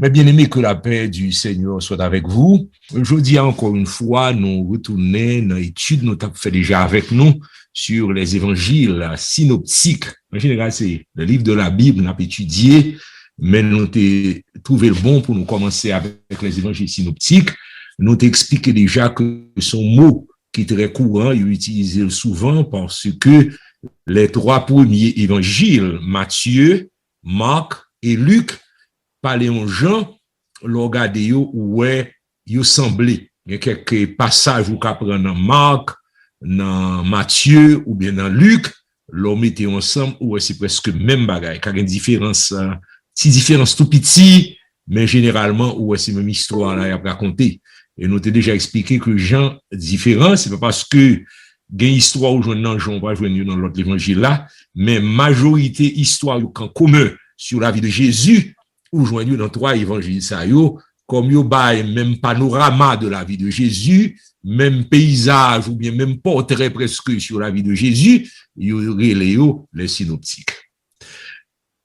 Mes bien-aimés, que la paix du Seigneur soit avec vous. Aujourd'hui, encore une fois, nous retournons dans l'étude nous avons fait déjà avec nous sur les évangiles synoptiques. En général, c'est le livre de la Bible, nous avons étudié, mais nous avons trouvé le bon pour nous commencer avec les évangiles synoptiques. Nous avons expliqué déjà que son mot qui est très courant, il est utilisé souvent parce que les trois premiers évangiles, Matthieu, Marc et Luc, parler aux gens, le regarder yo ouais, yo semblé. Il y a quelques passages où qu'on prend dans Marc, dans Matthieu ou bien dans Luc, l'on mettait ensemble ou c'est presque même bagaille. Car il y a une différence, petite différence tout petit, mais généralement ou c'est même histoire là à raconter. Et nous t'ai déjà expliqué que gens différents, c'est pas parce que il y a une histoire où dans Jean, on va joindre dans l'autre évangile là, mais majorité histoire en commun sur la vie de Jésus ou joignent dans trois évangiles ça yo comme yo bail même panorama de la vie de Jésus, même paysage ou bien même portrait presque sur la vie de Jésus, yo les synoptiques.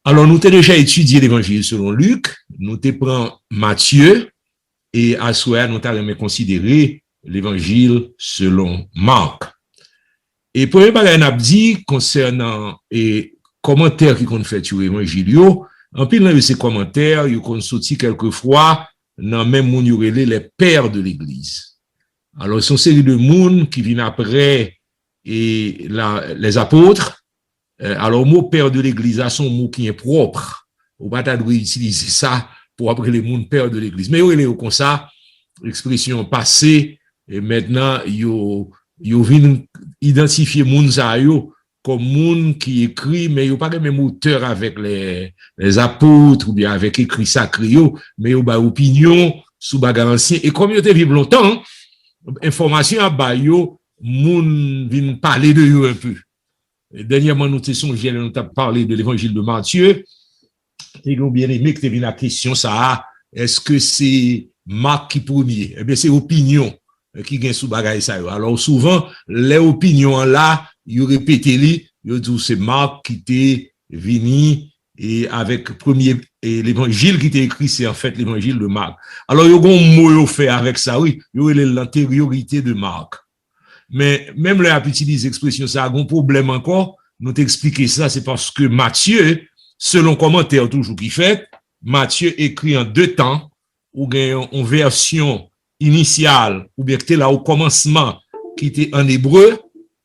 Alors nous t'ai déjà étudié l'évangile selon Luc, nous t'ai pris Matthieu et à soir nous t'avons considéré l'évangile selon Marc. Et premier bagage n'a dit concernant et commentaires qui qu'on fait sur l'évangile en pile dans ces commentaires, ils ont sorti quelquefois dans même moun yo relé les pères de l'église. Alors c'est une série de moun qui viennent après et les apôtres. Alors le mot père de l'église a son mot qui est propre. On va pas utiliser ça pour après les moun pères de l'église. Mais il est comme ça, expression passée et maintenant yo viennent identifier moun sa yo comme moun qui écrit, mais il n'y a pas le même auteur avec les apôtres ou bien avec écrit sacré, mais il y a opinion sous bagarre ancien. Et comme il y a vivre longtemps, information à bayo, moun vient parler de eux un peu. Et dernièrement, nous avons parlé de l'évangile de Matthieu. Et nous bien aimé que tu la question, ça, est-ce que c'est Marc qui premier? Eh bien, c'est opinion qui gagne sous bagarre ça. Alors, souvent, les opinions là, il répétait li, il dit c'est Marc qui était venu et avec premier et l'évangile qui était écrit c'est en fait l'évangile de Marc. Alors il y a un mot fait avec ça oui, il y a l'antériorité de Marc. Mais même là a utilisé l'expression ça a un problème encore, nous t'expliquer ça c'est parce que Matthieu selon commentaire toujours qui fait, Matthieu écrit en deux temps ou gagne en version initiale ou bien que là au commencement qui était en hébreu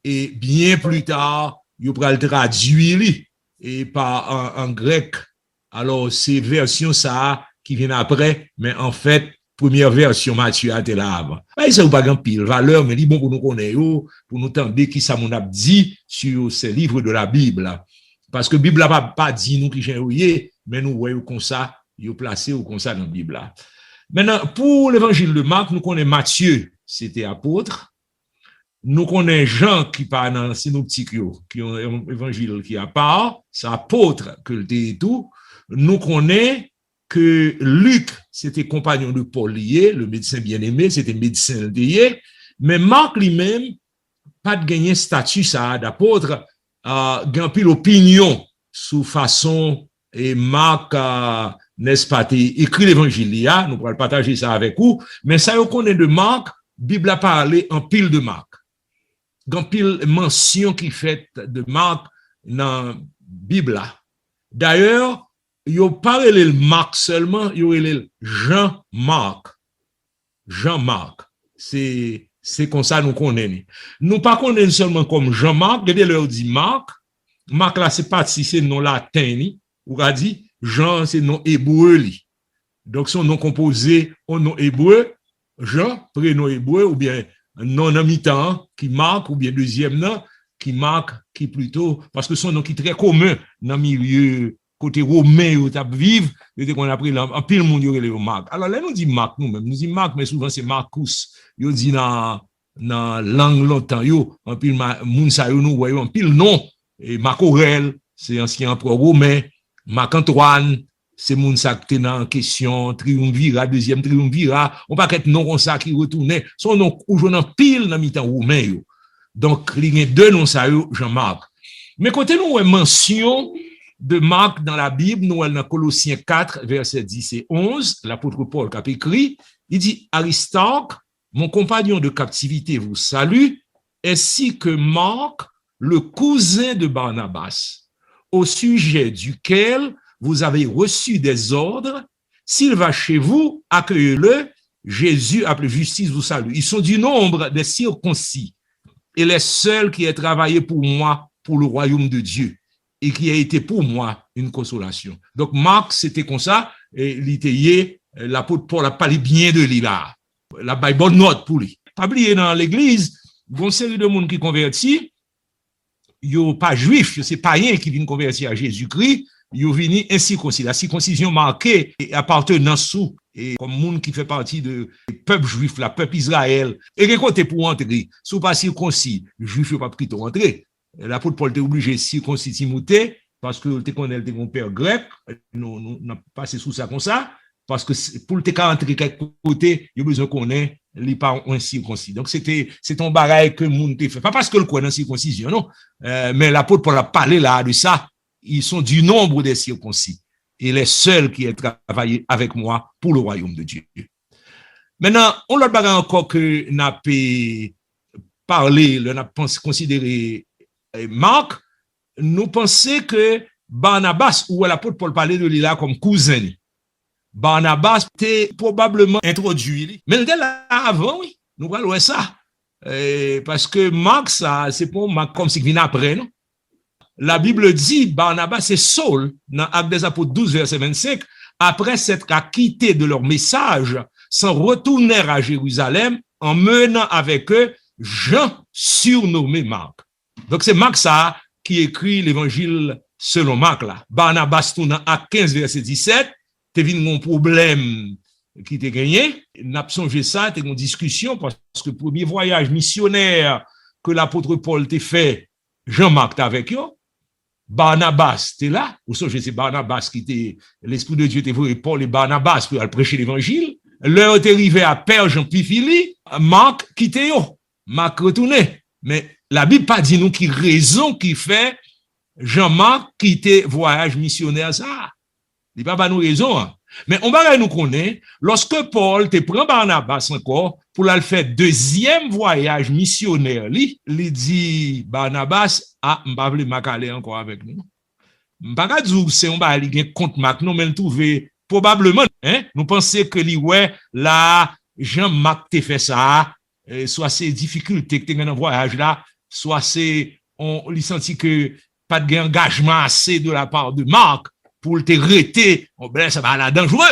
et bien plus tard, il va le traduire et par en grec. Alors, ces versions ça qui viennent après, mais en fait, première version Matthieu a été là avant. Ça n'a pas grand pile valeur, mais il est bon pour nous connaître, pour nous entendre qui ça mon a dit sur ces livres de la Bible. Parce que la Bible n'a pas dit nous qui j'ai mais nous voyons comme ça, il est placé comme ça dans la Bible. Maintenant, pour l'évangile de Marc, nous connaissons Matthieu, c'était apôtre. Nous connaissons Jean qui parle dans synoptique qui ont un évangile qui a part, c'est apôtre que le et tout. Nous connaissons que Luc, c'était compagnon de Paul lié, le médecin bien-aimé, c'était médecin lié, mais Marc lui-même, pas de gagner statut ça d'apôtre, gagne plus l'opinion sous façon et Marc, n'est-ce pas, écrit l'évangile, nous pourrons partager ça avec vous, mais ça, on connaît de Marc, Bible a parlé en pile de Marc. Grand pile mention qui fait de Marc dans la Bible. D'ailleurs, il n'y a pas le Marc seulement, il y a le Jean-Marc. Jean-Marc. C'est comme ça nous connaissons. Nous pas connaissons seulement comme Jean-Marc, regardez leur dit Marc. Marc là, c'est pas si c'est nom latin, ou a dit Jean, c'est nom hébreu. Donc son nom composé au nom hébreu, Jean, prénom hébreu, ou bien non en mi-temps qui marque ou bien deuxième nom qui marque qui plutôt parce que son nom qui est très commun dans le milieu côté romain où tu vivre et qu'on a pris en pile monde yo les Marc. Alors là nous dit Marc nous-même nous dit Marc mais souvent c'est Marcus yo dit dans langue longtemps yo en pile moun sa yo nous voyons en pile nom et Marc Aurèle c'est ancien empereur romain, Marc Antoine c'est moun sa qui dans question triumvirat deuxième triumvirat on pas qu'être non comme ça qui retournait son nom aujourd'hui en pile dans mi-temps romain donc il y a deux noms ça Jean-Marc mais côté nous mention de Marc dans la Bible, nous allons dans Colossiens 4, versets 10 et 11, l'apôtre Paul qui a écrit, il dit, Aristarque, mon compagnon de captivité vous salue, ainsi que Marc, le cousin de Barnabas, au sujet duquel vous avez reçu des ordres. S'il va chez vous, accueillez-le. Jésus, appelé justice, vous salue. Ils sont du nombre des circoncis et les seuls qui aient travaillé pour moi, pour le royaume de Dieu, et qui a été pour moi une consolation. Donc, Marc, c'était comme ça, et l'apôtre Paul a parlé bien de lui là. La bonne note pour lui. Pas oublier dans l'église, une série de monde qui convertit, yo pas juif, c'est païen qui viennent convertir à Jésus-Christ, yo vini incirconcis. La circoncision marquée et appartenant sous et comme monde qui fait partie de peuple juif, la peuple Israël. Et que côté pour entrer, sous pas circoncis, juif pas pris pour entrer. L'apôtre Paul était obligé de circoncire Timothée parce que tu connais mon père grec, nous passé sous ça comme ça parce que pour le entrer quelque côté, il y a besoin qu'on ait les parents circoncis. Donc c'est un bagaille que monde te fait. Pas parce que le croit dans circoncision non, mais l'apôtre Paul a parlé là de ça. Ils sont du nombre des circoncis et les seuls qui aient travaillé avec moi pour le royaume de Dieu. Maintenant, on l'autre bagaille encore que n'a pas parlé, n'a pas considéré Marc, nous pensons que Barnabas, ou l'apôtre Paul parlait de lui là comme cousin, Barnabas était probablement introduit. Mais il était là avant, oui. Nous voyons ça. Parce que Marc, ça, c'est pour Marc comme s'il vient après, non? La Bible dit, Barnabas et Saul, dans Actes des Apôtres 12, verset 25, après s'être quittés de leur message, s'en retournèrent à Jérusalem en menant avec eux Jean surnommé Marc. Donc c'est Marc ça qui écrit l'évangile selon Marc là. Barnabas tourne à 15 verset 17, t'es venu un problème qui t'est gagné, n'a pas songé ça, t'es une discussion parce que le premier voyage missionnaire que l'apôtre Paul t'a fait, Jean-Marc t'es avec eux, Barnabas t'es là, ou songez c'est Barnabas qui était, l'esprit de Dieu t'est voué Paul et Barnabas pour aller prêcher l'évangile, l'heure t'est arrivé à Perge en Pifili, Marc quitté yo, Marc retourné, mais la Bible pas dit nous qui raison qui fait Jean-Marc quitter voyage missionnaire ça. Il pas nous raison. Hein. Mais on va nous connaître lorsque Paul te prend Barnabas encore pour le faire deuxième voyage missionnaire il dit Barnabas m'pa vle Marc aller encore avec nous. M'pa dire c'est on va aller compte Marc non mais le trouver probablement hein nous penser que lui ouais là Jean-Marc te fait ça soit ces difficultés que tu as dans le voyage là soit c'est on lui senti que pas de engagement assez de la part de Marc pour te arrêter ben ça va là dangereux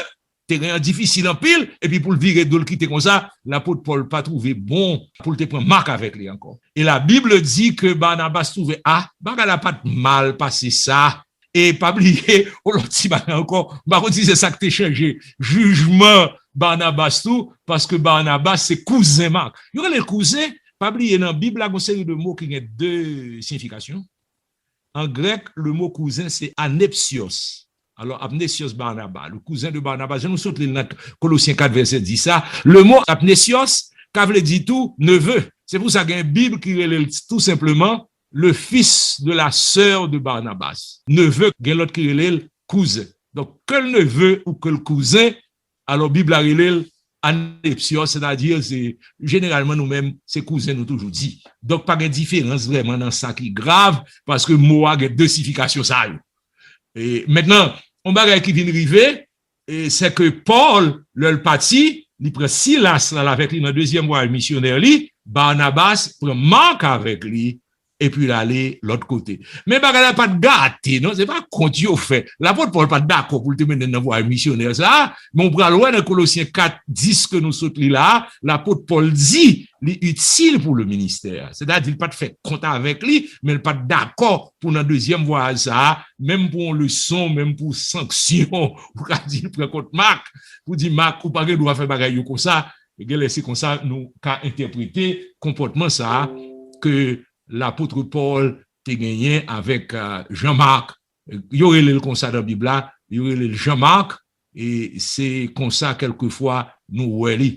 terrain difficile en pile et puis pour le virer de le quitter comme ça l'apôtre Paul pas trouvé bon pour te prendre Marc avec lui encore et la Bible dit que Barnabas trouvait n'a pas mal passé ça et pas oublier on l'autre encore c'est ça que t'es changé jugement Barnabas tout parce que Barnabas c'est cousin Marc il y a les cousins pas oublier dans la Bible, il y a une série de mots qui ont deux significations. En grec, le mot cousin, c'est anepsios. Alors, Apnésios Barnabas, le cousin de Barnabas, je nous saute dans Colossiens 4, verset 10 ça. Le mot Apnésios, qu'a veut dire tout, neveu. C'est pour ça qu'il y a une Bible qui est tout simplement le fils de la sœur de Barnabas. Neveu, il y a l'autre qui est cousin. Donc, que le neveu ou que le cousin, alors, Bible a relève anepsios, c'est-à-dire, c'est généralement nous-mêmes, c'est cousins, nous toujours dit. Donc, pas de différence vraiment dans ça qui est grave, parce que mot a deux significations ça. Et maintenant, on va qui vient arriver, et c'est que Paul, le parti, il prend Silas là avec lui dans le deuxième voyage missionnaire, Barnabas prend Marc avec lui, et puis l'aller l'autre côté. Mais bah n'a pas de gâté, non, c'est pas qu'on Dieu fait. L'apôtre Paul pas d'accord pour le mener dans voie missionnaire ça, mais on prend loin dans Colossiens 4 10 que nous sautons là, l'apôtre Paul dit, il est utile pour le ministère. C'est-à-dire il pas de fait compte avec lui, mais il pas d'accord pour dans deuxième voie ça, même pour une leçon, même pour sanction, pour dire prend compte Marc, pour dire Marc ou pas doit faire bagaille comme ça, et laisser comme ça nous qu'a interpréter comportement ça que l'apôtre Paul t'a gagné avec Jean-Marc. Il y aurait le comme ça dans la Bible, il y aurait le Jean-Marc, et c'est comme ça quelquefois nous voyons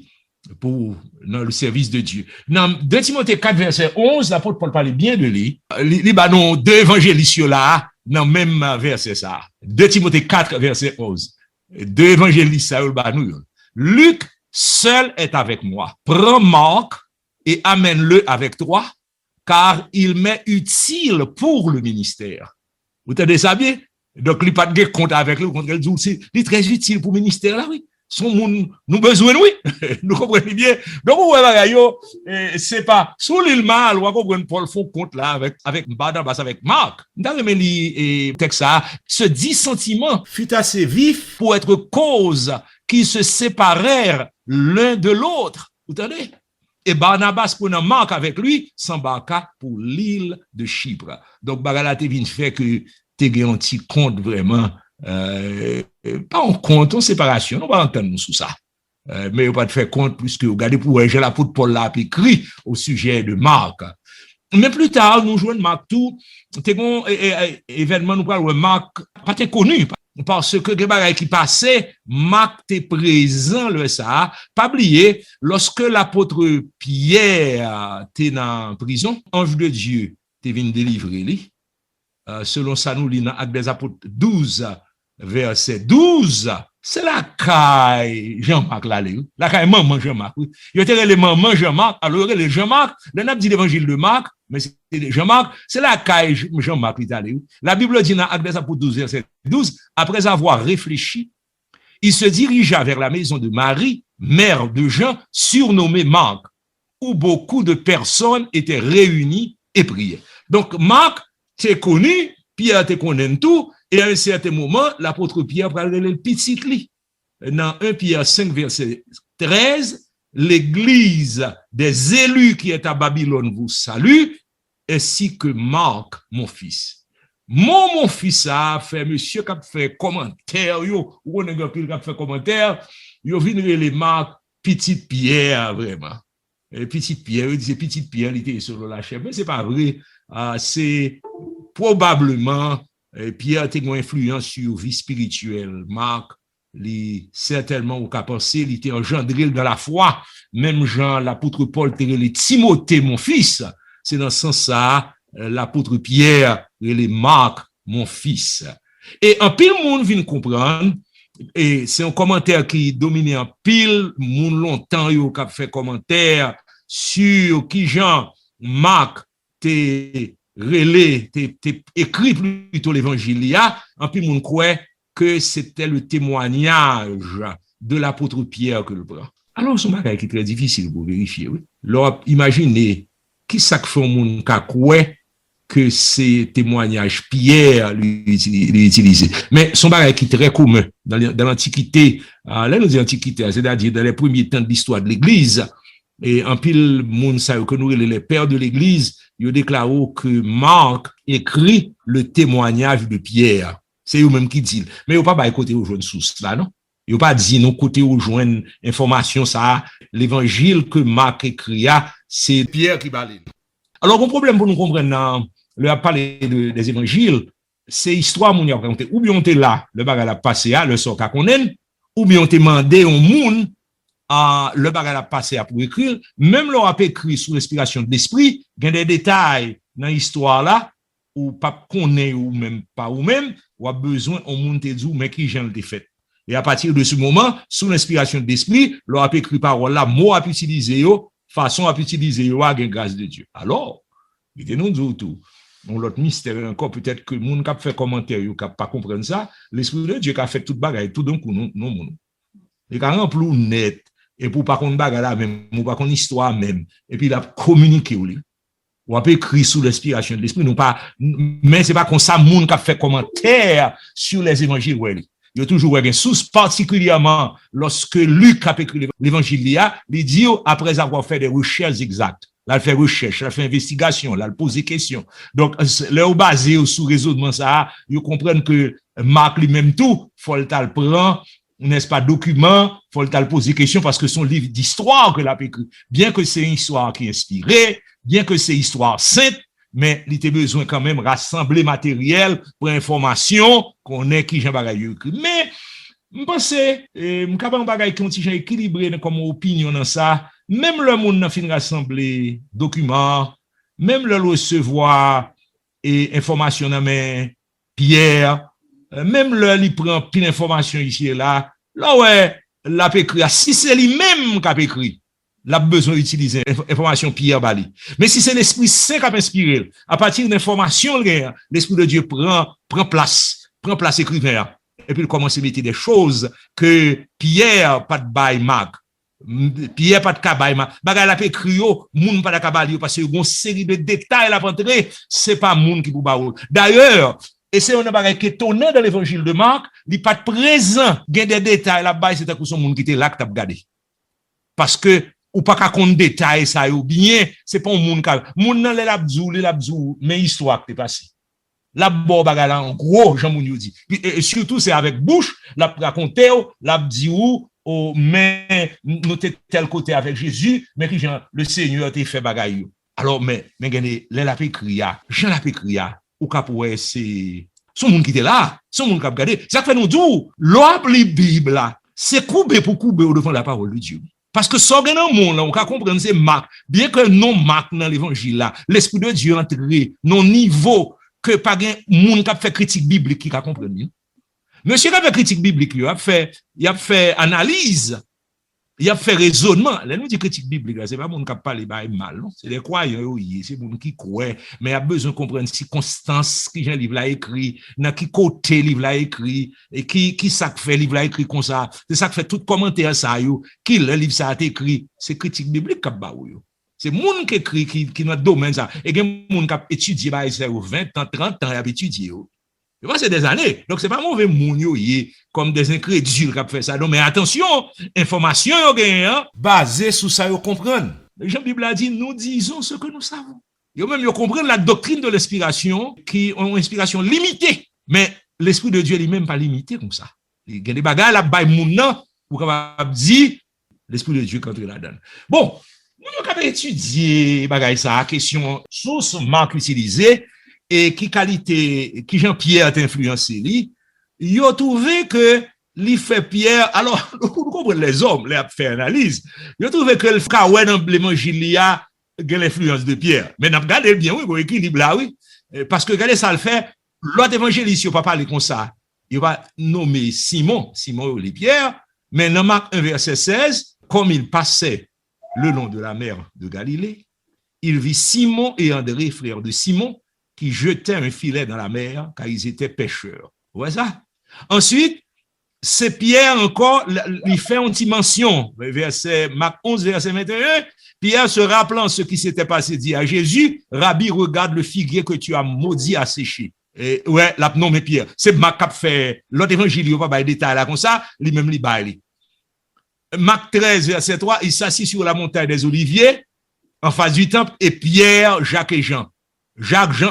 pour dans le service de Dieu. Dans 2 Timothée 4, verset 11, l'apôtre Paul parlait bien de lui. Il y a deux évangélistes là, dans le même verset ça. 2 Timothée 4, verset 11. Deux évangélistes, ça Luc seul est avec moi. Prends Marc et amène-le avec toi, car il m'est utile pour le ministère. Vous entendez ça bien? Donc, il n'y a pas de compte avec lui, il est très utile pour le ministère là, oui. Nous besoin, oui. Nous comprenons bien. Donc, c'est pas, sous l'île mal, on comprend Paul font compte là, avec Barnabas, avec Marc. Dans le texte, ce dissentiment fut assez vif pour être cause qu'ils se séparèrent l'un de l'autre. Vous entendez? Et Barnabas, prenant Marc avec lui, s'embarqua pour l'île de Chypre. Donc, Bagala Tevin fait que t'es un petit compte vraiment, pas en compte, en séparation, on va entendre nous sous ça. Mais on va te faire compte plus que regardez pour j'ai l'apôtre Paul là écrit au sujet de Marc. Mais plus tard, nous jouons Marc tout, t'es bon événement nous parlons de Marc pas très connu parce que les bagages qui passaient, Marc était présent le ça, pas oublier lorsque l'apôtre Pierre était en prison, ange de Dieu t'est venu délivrer lui. Selon ça nous lit dans Actes des Apôtres 12 verset 12. C'est la caille Jean-Marc là, la caille maman Jean-Marc. Oui. Il y a les maman Jean-Marc, alors les Jean-Marc, le n'a dit l'évangile de Marc, mais c'est Jean-Marc, c'est la caille Jean-Marc l'Italie. La Bible dit dans Actes des Apôtres 12 verset 12, après avoir réfléchi, il se dirigea vers la maison de Marie, mère de Jean, surnommée Marc, où beaucoup de personnes étaient réunies et priaient. Donc Marc, t'es connu, Pierre te connaît tout, et à un certain moment, l'apôtre Pierre parle de le petit lit. Dans 1 Pierre 5, verset 13, l'église des élus qui est à Babylone vous salue, ainsi que Marc, mon fils. Mon fils a fait, monsieur qui a fait commentaire, ou on a fait commentaire, yo vient les Marc, petit Pierre, vraiment. Petit Pierre, il disait petit Pierre, il était sur la chair, mais c'est pas vrai. C'est probablement Pierre a une influence sur la vie spirituelle. Marc, certainement, au cas pensé, il était engendré dans la foi. Même Jean, l'apôtre Paul, les Timothée, mon fils. C'est dans ce sens-là, l'apôtre Pierre, les Marc, mon fils. Et un pile monde vient comprendre, et c'est un commentaire qui domine en pile, monde longtemps, il a fait commentaire sur qui Jean, Marc, t'es écrit plutôt l'évangile, en plus, on croit que c'était le témoignage de l'apôtre Pierre que le prend. Alors, c'est un bagage qui est très difficile pour vérifier, oui. Alors, imaginez, qui ça fait un monde qui croit que ces témoignages Pierre l'utilisait. Mais son bagage qui est très commun dans l'Antiquité, là, nous disons l'Antiquité, c'est-à-dire dans les premiers temps de l'histoire de l'Église, et en pile, moun sa que nous les pères de l'Église, ils ont déclaré que Marc écrit le témoignage de Pierre. C'est eux-mêmes qui disent. Mais ils n'ont pas écouté aux jeunes sources là, non? Ils n'ont pas dit, non, côté aux jeunes information, ça, l'évangile que Marc écrit, c'est Pierre qui parle. Alors, mon problème pour nous comprendre, le parler des évangiles, c'est histoire, moun y a raconté. Ou bien on était là, le bagage a passé à, le sort qu'à connaître, ou bien on t'a demandé au moun, le bagage a passé à pour écrire, même leur a écrit sous l'inspiration de l'esprit, il y a des détails dans l'histoire là, ou pas connaît ou même pas ou même, ou a besoin on monte dit mais qui j'en le fait. Et à partir de ce moment, sous l'inspiration de l'esprit, leur a écrit parole là, mot a utilisé yo, façon a utilisé yo à grâce de Dieu. Alors, il était nous dit tout. Donc l'autre mystère encore peut-être que moun qui fait commentaire yo qui pas comprendre ça, l'esprit de Dieu qui a fait toute bagaille tout d'un coup non moun. Il a rempli net. Et pour pas qu'on bagarre là même, ou pas qu'on histoire même, et puis il a communiqué ou a écrit sous l'inspiration de l'esprit, nous pas, mais c'est pas comme ça, moun qui a fait commentaire sur les évangiles, ouais. Il y a toujours une source, particulièrement lorsque Luc a écrit l'évangile, il dit, après avoir fait des recherches exactes, là, il fait recherche, là, il fait investigation, là, il pose des questions. Donc, là, basé sur raisonnement ça, ils comprennent que Marc lui-même tout, faut le prendre, n'est-ce pas, document, faut le poser question parce que son livre d'histoire que l'a écrit, bien que c'est une histoire qui est inspirée, bien que c'est une histoire sainte, mais il était besoin quand même rassembler matériel pour information qu'on ait qui Jean Bagaille écrit. Mais, je pense, m'capable Bagaille qui ont équilibré comme opinion dans ça, même le monde n'a fin rassembler documents, même le recevoir et information dans mais Pierre, même là, il prend plein d'informations ici et là. Là, ouais, l'a écrit. Si c'est lui-même qui a écrit, il a besoin d'utiliser l'information Pierre Bali. Mais si c'est l'Esprit Saint qui a inspiré, à partir d'informations, l'Esprit de Dieu prend place écrivain. Et puis il commence à mettre des choses que Pierre pas de bail Marc. Pierre pas de cabay Marc. Bagay la écrit yo, moun pas de cabay parce que une série de détails la rentrer, c'est pas moun qui pour baoul. D'ailleurs, et c'est un bagay qui est étonnant dans l'évangile de Marc, il pas présent, gain des détails là-bas, c'est un son moun qui était là que t'as regardé. Parce que ou pas qu'à compte détail ça ou bien, c'est pas un moun nan l'abdou, mais histoire qui est passée. La bo bagala en gros, Jean Moun dit. Et surtout, c'est avec bouche, la raconter, la dit ou, mais nous tel côté avec Jésus, mais que le Seigneur t'a fait bagay. Alors, mais gagné, la écrit, Jean la écrit, ou capoué, c'est son monde qui était là, son monde qui a regardé. Ça fait nous dire, l'op les Bible là, c'est couper pour couper au devant la parole de Dieu. Parce que ça, dans le monde, là, on peut comprendre, c'est Marc. Bien que non Marc dans l'évangile là, l'Esprit de Dieu entré, non niveau, que pas gen moun qui a fait critique biblique qui a compris. Monsieur qui a fait critique biblique, il a fait analyse, il a fait raisonnement. Là nous dit critique biblique, c'est pas moun qui a parlé mal, non, c'est des croyants, c'est moun qui croient, mais il a besoin de comprendre circonstances qui Jean livre là écrit, dans qui côté livre là écrit et qui ça fait livre là écrit comme ça. C'est ça qui fait tout commentaire ça yo, qui le livre ça a écrit, c'est critique biblique qui a ba yo. C'est moun qui écrit qui dans domaine ça et gen moun qui a étudié ba ça 20 ans 30 ans il a étudié yo. C'est des années. Donc c'est pas mauvais moun yo comme des incrédules qui a fait ça. Non mais attention, information yo gen basé sur ça yo comprendre. Jean Bible a dit nous disons ce que nous savons. Yo même yo comprendre la doctrine de l'inspiration qui ont une inspiration limitée, mais l'esprit de Dieu lui-même pas limité comme ça. Il y a des bagages là bay moun nan pour capable dire l'esprit de Dieu quand il là-dedans. Bon, nous avons étudié la question source Marc utilisée et qui qualité, qui Jean-Pierre a influencé lui. Il a trouvé que il fait Pierre, alors, nous comprenons les hommes, les fait analyse. Il a trouvé que le frère dans l'évangile a l'influence de Pierre. Mais nous regardez bien, oui, pour équilibre là, oui. Parce que regardez ça le fait, l'autre évangéliste, il ne va pas parler comme ça. Il va nommer Simon les Pierre, mais dans Marc 1, verset 16, comme il passait le long de la mer de Galilée, il vit Simon et André, frères de Simon, qui jetaient un filet dans la mer, car ils étaient pêcheurs. Vous voyez ça? Ensuite, c'est Pierre encore, il fait une petite mention, Marc 11, verset 21, Pierre se rappelant ce qui s'était passé, dit à Jésus, Rabbi, regarde le figuier que tu as maudit à sécher. Et ouais, la non, mais Pierre, c'est Marc qui a fait, l'autre évangile, il va pas détail là comme ça, lui-même, il baille. Marc 13, verset 3, il s'assit sur la montagne des Oliviers, en face du temple, et Pierre, Jacques et Jean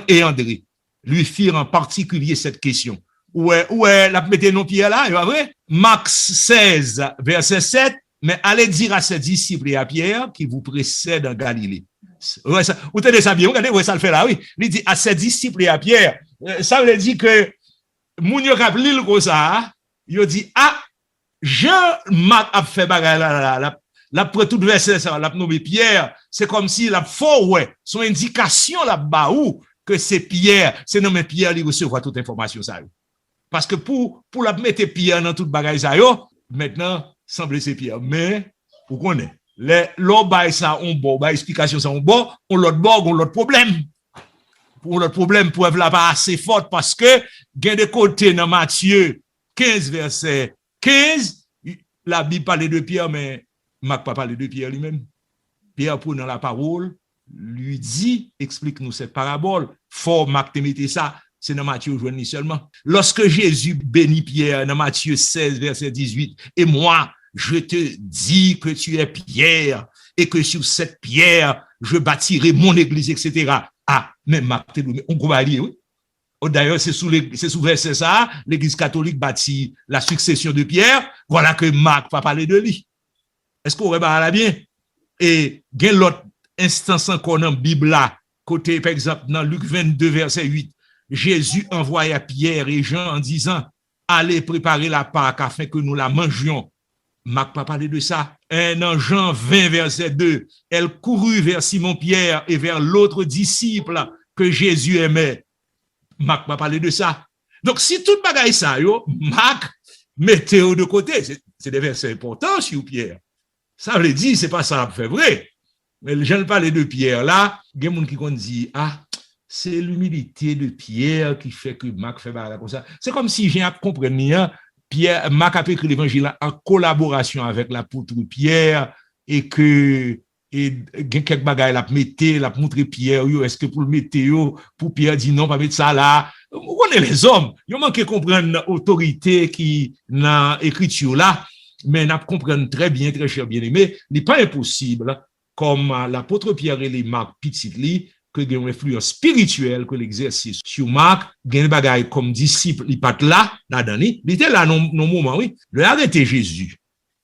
et André lui firent en particulier cette question. Ouais, la mettez non Pierre là, c'est pas vrai? Marc 16, verset 7, mais allez dire à ses disciples et à Pierre qui vous précède en Galilée. Ouais, ça, vous tenez ça bien, regardez, ouais, ça le fait là, oui. Il dit à ses disciples et à Pierre, ça veut dire que, moun yo kap l'île comme ça, il dit, Jean-Marc a fait bagay la près tout verset ça, la nommé Pierre, c'est comme si la faux, ouais, son indication là-bas où, que c'est Pierre, c'est nommé Pierre, il recevra toute information ça. Parce que pour la mettre Pierre dans toute bagay ça, maintenant, semble c'est Pierre. Mais, vous connaissez, l'autre bagay ça, on bon, explication ça, on bon, on l'autre problème. Pour l'autre problème, preuve là pas assez forte parce que, gain de côté dans Matthieu 15, verset 15, la Bible parle de Pierre, mais Marc pas parlé de Pierre lui-même. Pierre, prenant la parole, lui dit, explique-nous cette parabole. Fort Marc te mette ça, c'est dans Matthieu aujourd'hui seulement. Lorsque Jésus bénit Pierre, dans Matthieu 16, verset 18, et moi, je te dis que tu es Pierre, et que sur cette pierre, je bâtirai mon église, etc. Ah, mais Marc te dit, on va lire, oui. D'ailleurs, c'est sous verset ça, l'église catholique bâtit la succession de Pierre. Voilà que Marc va parler de lui. Est-ce qu'on va bien? Et, il y a l'autre instance encore dans la Bible là, côté, par exemple, dans Luc 22, verset 8, Jésus envoya Pierre et Jean en disant, allez préparer la Pâque afin que nous la mangions. Marc pas parlé de ça. Et dans Jean 20, verset 2, elle courut vers Simon-Pierre et vers l'autre disciple que Jésus aimait. Marc pas parlé de ça. Donc, si tout bagaille ça, yo, Marc, mettez-le de côté. C'est des versets importants sur Pierre. Ça veut dire, c'est pas ça fait vrai. Mais je ne parlais de Pierre là, il y a des gens qui dit, ah, c'est l'humilité de Pierre qui fait que Marc fait bagarre comme ça. C'est comme si j'ai compris, Pierre, Marc a écrit l'évangile en collaboration avec l'apôtre Pierre et que et quelques bagages l'a metté, l'a montré Pierre, est-ce que pour le mettre, pour Pierre dit non, pas mettre ça là. On est les hommes, ils manquent comprendre l'autorité qui dans l'écriture là, mais n'a comprendre très bien, très cher bien-aimé, il n'est pas impossible, comme l'apôtre Pierre et les Marc Pititli, que il y a une influence spirituelle que l'exercice sur Marc, il y a des bagages comme disciple, il pas là, il était là dans moment, oui, le arrêter Jésus.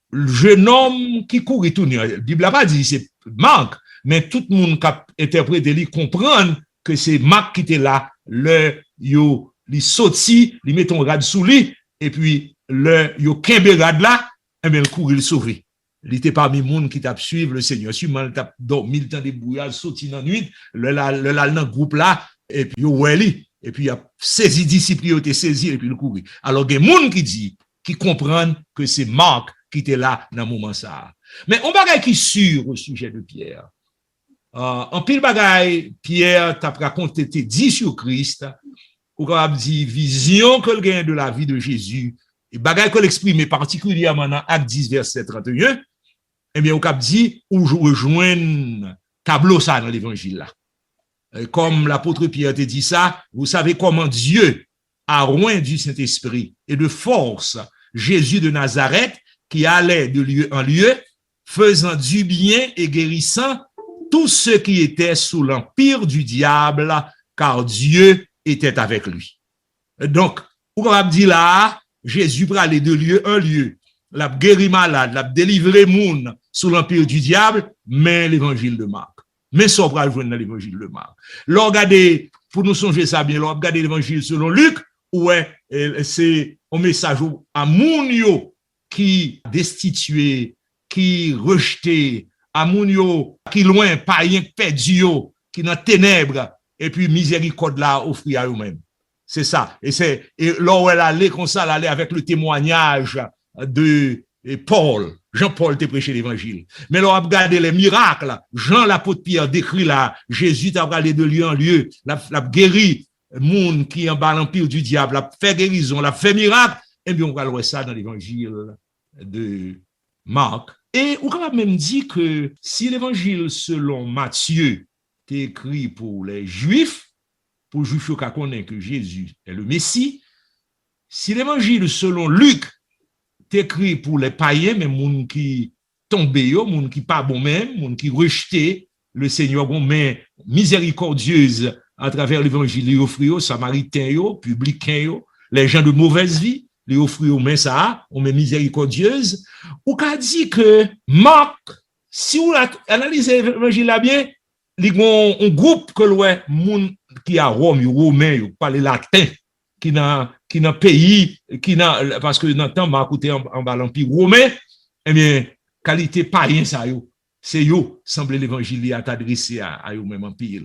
Le jeune homme qui courait tout nu, la Bible n'a pas dit c'est Marc, mais tout le monde qui a interprété, il comprend que c'est Marc qui était là, il sorti, il met un rad sous lui, et puis yo kembe rad là, et bien le courir le sauver. Il était parmi les gens qui t'a suivre le Seigneur. Sûrement, il t'a dormi le temps des brouillards, sorti dans la nuit, le dans groupe là, et puis et puis il a saisi disciples, il a saisi, et puis le courir. Alors, il y a des gens qui disent, qui comprennent que c'est Marc qui était là dans le moment ça. Mais on bagaille qui sûr au sujet de Pierre. En pile bagaille, Pierre t'a raconté dit sur Christ, ou qu'on a dit vision que le gain de la vie de Jésus, et bagaille que l'exprime particulièrement dans Acte 10, verset 31, eh bien, on a dit, ou rejoindre tableau ça dans l'évangile là. Comme l'apôtre Pierre te dit ça, vous savez comment Dieu a oint du Saint-Esprit et de force Jésus de Nazareth qui allait de lieu en lieu, faisant du bien et guérissant tous ceux qui étaient sous l'empire du diable, car Dieu était avec lui. Donc, on va dire là, Jésus peut aller de lieu en lieu, l'a guéri malade, l'a délivré moun sous l'empire du diable, mais l'évangile de Marc. Mais ça, on va le voir dans l'évangile de Marc. Là, regardez, pour nous songer ça bien, là, regardez l'évangile selon Luc, ouais, c'est un message à moun yo qui destitué, qui rejeté, à moun yo qui loin, païen, perdu, qui dans ténèbres, et puis miséricorde là offrir à eux-mêmes. C'est ça. Et là où elle allait comme ça, elle allait avec le témoignage de Paul. Jean-Paul t'a prêché l'évangile. Mais là, on a regardé les miracles. Jean l'apôtre Pierre décrit là, Jésus t'a regardé de lieu en lieu, l'a guéri, monde qui est en bas l'empire du diable, l'a fait guérison, l'a fait miracle. Et bien, on va voir ça dans l'évangile de Marc. Et on va même dire que si l'évangile selon Matthieu est écrit pour les Juifs, pour les Juifs qui connaissent que Jésus est le Messie, si l'évangile selon Luc est écrit pour les païens, mais les gens qui tombent, les gens qui pas bon même, les gens qui rejetent le Seigneur, mais miséricordieuse à travers l'évangile, les offrir aux Samaritains, publicains, les gens de mauvaise vie, les offrir aux mains ça, aux mains miséricordieuses, ou qu'a dit que Marc, si vous analysez l'évangile là bien, il y a un groupe que l'on moun qui a Rome, romain, qui parle latin, qui dans pays, parce que dans le temps, Marc était en bas l'empire romain, eh bien, qualité païen ça c'est semble l'évangile à t'adresser à eux même empire.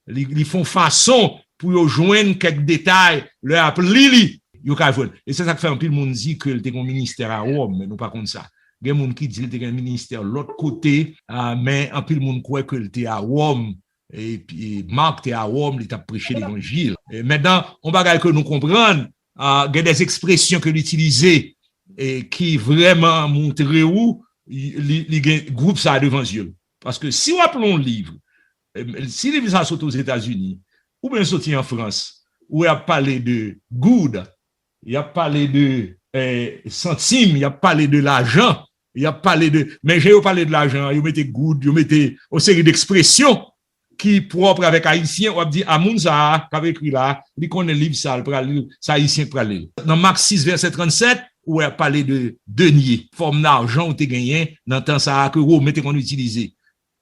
Ils font façon pour joindre quelques détails, leur appeler et c'est ça que fait un peu le monde dit que était un ministère à Rome, mais non pas comme ça. Il y a des gens qui disent qu'il était un ministère de l'autre côté, mais un peu le monde croit qu'il était à Rome. Et puis Marc était à Rome, il a prêché l'évangile. Et maintenant, on va que nous comprendre, il y a des expressions que l'utiliser et qui vraiment montrent où les groupes ça devant Dieu. Parce que si on appelons le livre, si les livres sont aux États-Unis, ou bien sorti en France, où il a parlé de good, il a parlé de centimes, il a parlé de l'argent, il a parlé de, mais j'ai parlé de l'argent, il mettait good, il mettait une série d'expressions qui propre avec haïtien, on a dit Amoun ça, qui avait écrit là, il connaît le livre ça, ça haïtien pour aller. Dans Marc 6 verset 37, où il a parlé de denier, forme d'argent où tu gagné, dans le temps ça que vous mettez qu'on utilise.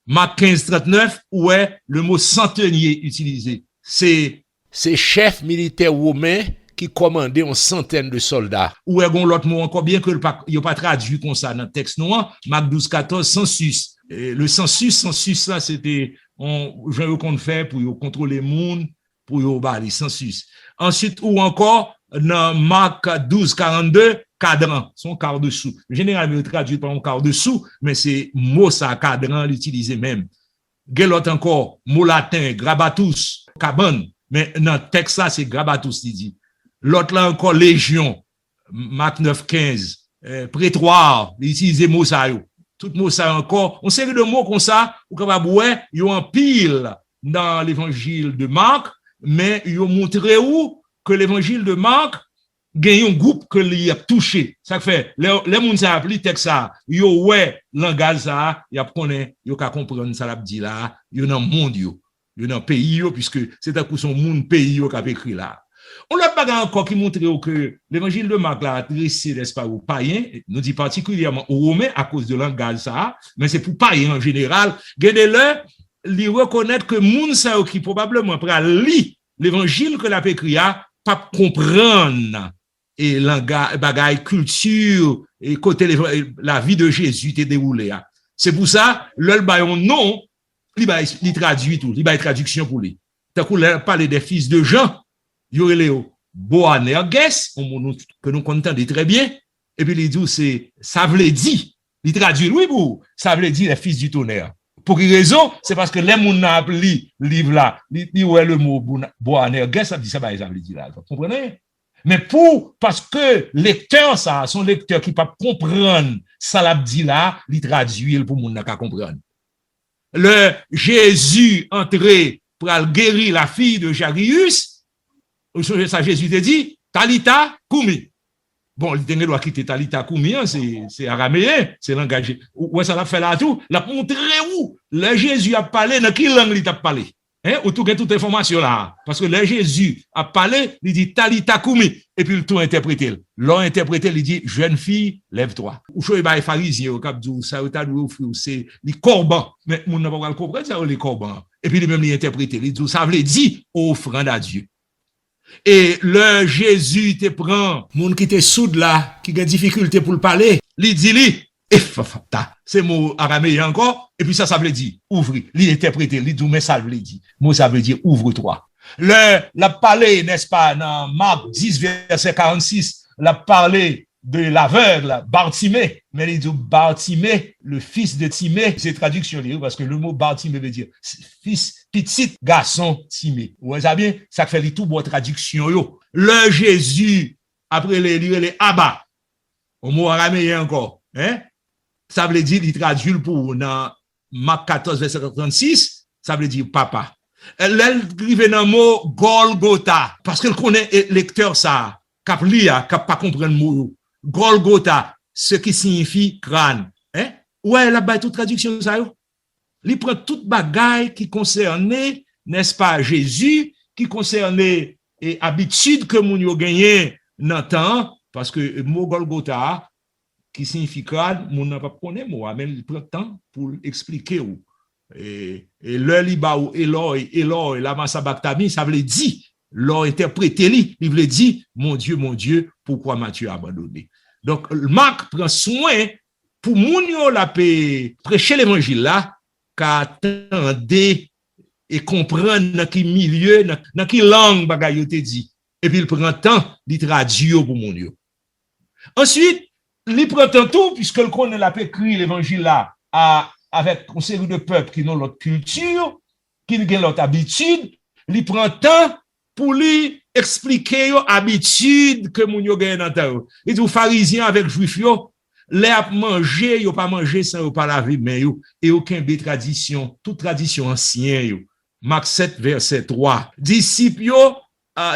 Marc 15 39, où est le mot centenier utilisé. C'est chef militaire romain qui commandait une centaine de soldats. Ou est-ce l'autre mot encore bien que il n'y a pas traduit comme ça dans le texte noir, Marc 12, 14, census. Et le census ça c'était qu'on fait pour contrôler le monde, pour les census. Ensuite, ou encore, dans Marc 12, 42, cadran, son quart dessous. Généralement, traduit par un quart dessous, mais c'est mot ça, cadran, l'utiliser même. Gelot encore, mot latin, grabatus, cabane, mais dans le texte là, c'est grabatus, il dit. L'autre là encore, légion, Marc 9, 15, prétoire, il utilise mot ça, yo. Tout mot ça encore, on série de mots comme ça, ou capable ouais, yo en pile dans l'évangile de Marc, mais yo montré où que l'évangile de Marc gagne un groupe que l'y a touché. Ça fait les gens ça appli texte ça, yo ouais langage ça, y a connaît, yo ka comprendre ça l'a dit là, yo dans monde yo dans pays yo puisque c'est à coup son monde pays yo qu'a écrit là. On l'a pas encore qui montre que l'évangile de Marc là adressé n'est-ce pas aux païens, nous dit particulièrement aux romains à cause de langage ça, mais c'est pour païens en général, gardez-le, li reconnaître que moun ça qui probablement pral lire l'évangile que l'a écrit a pas comprendre et langage bagaille culture et côté la vie de Jésus t'est déroulé. C'est pour ça le baillon non, il traduit tout, il bail traduction pour lui. Tant qu'on parle des fils de Jean, Yoréléo, Boanerges, que nous comptons très bien, et puis il dit, c'est, ça veut dire, il traduit, oui, ça veut dire les fils du tonnerre. Pour quelle raison? C'est parce que les gens ont appelé le livre là, il ouais le mot Boanerges, ça dit ça, ça veut dire là, vous comprenez? Mais parce que lecteur, ça, son lecteur qui peut comprendre ça l'a dit là, il traduit pour moun n'a qu'à comprendre. Le Jésus entré pour guérir la fille de Jairus, ça Jésus te dit, Talita Koumi. Bon, il doit quitter Talita Koumi, c'est araméen, c'est langage. Ouais, ça l'a fait là tout, l'a montré où le Jésus a parlé, dans quelle langue il a parlé. Hein, ou tout toute information là. Parce que le Jésus a parlé, il dit Talita Koumi, et puis le tout interprété. L'on interprété, il dit, jeune fille, lève-toi. Ou choye ba pharisien, au cap du, ça ou ta dou offrir, c'est les corbans. Mais moun n'a pas le comprendre, ça les corbans. Et puis, il même l'interprété, il dit, ça veut dire offrande à Dieu. Et le Jésus te prend, moun qui te soude là, qui a difficulté pour le parler, il dit, c'est mot araméen encore, et puis ça veut dire, ouvre, l'interprété, il dit, mais ça veut dire, mot ça veut dire, ouvre-toi. La parlé, n'est-ce pas, dans Marc 10, verset 46, la parlé de l'aveugle, Bartimée, mais il dit Bartimée, le fils de Timée, c'est traduction, parce que le mot Bartimée veut dire fils, petit garçon Timée. Vous voyez ça bien? Ça fait tout bonne traduction, yo. Le Jésus, après les Abba, au mot araméen encore, hein? Ça veut dire, il traduit pour dans Marc 14, verset 36, ça veut dire papa. Elle écrivait dans le mot Golgotha, parce qu'elle connaît lecteur ça, cap lire, cap pas comprendre le mot. Golgotha, ce qui signifie crâne. Hein? Ouais, là-bas, toute traduction ça, yo. Il prend toute bagaille qui concernait, n'est-ce pas, Jésus, qui concernait et habitude que moun yo gagné dans temps, parce que le mot Golgotha, qui signifie crâne, moun n'a pas connaît moi, mais il prend le temps pour expliquer où. Et le liba ou Eloi, lama sabachthani, ça veut dire, l'ont interprété, il veut dire, mon Dieu, pourquoi m'as-tu abandonné? Donc, Marc prend soin pour moun yo la prêcher l'évangile là, qu'attendez et comprendre dans quel milieu, dans quelle langue bagay yo te dit. Et puis, il prend le temps, il traduit pour moun yo. Ensuite, il prend un tout, puisque le connaît la écrit l'évangile là, avec une série de peuples qui ont leur culture, qui ont leur habitude, il prend temps pour lui expliquer les habitudes que moun yo gagne dans ta. Et aux pharisiens avec juifs yo, les a manger, yo pas manger sans yo pas laver main yo, et aucun des traditions, toute tradition ancienne yo. Marc 7 verset 3. Disciples yo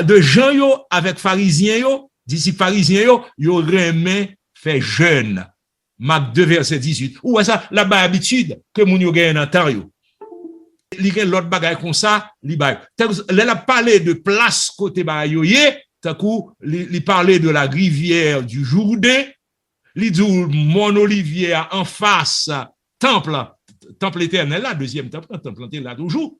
de Jean yo avec pharisiens yo, disciples pharisiens yo remet fait jeûne. Marc 2 verset 18. Ou ça la ba habitude que moun yo gagne dans ta yo. Li gen l'autre bagay comme ça, li bay. Elle a parlé de place côté ba yo yé, tant coup li parler de la rivière du Jourdain, li dit mon olivier en face temple éternel là, deuxième temple là toujours.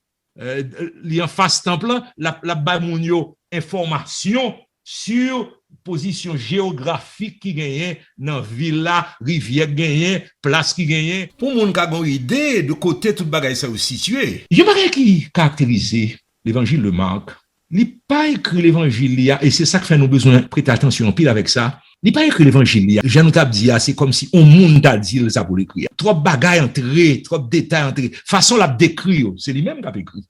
Li en face temple la ba moun yo information sur position géographique qui gagne dans ville rivière gagne place qui gagne pour moun ka gon idée de côté toute bagaille ça situé. Je bagay qui caractérise l'évangile de Marc, il pas écrit l'évangile, et c'est ça que fait nous besoin de prêter attention pile avec ça. Il pas écrit l'évangile, je nous t'a dit, c'est comme si on monde t'a dit ça pour l'écrire. Trop bagaille entré, trop détails entré. Façon l'a décrit, c'est lui-même qui a écrit.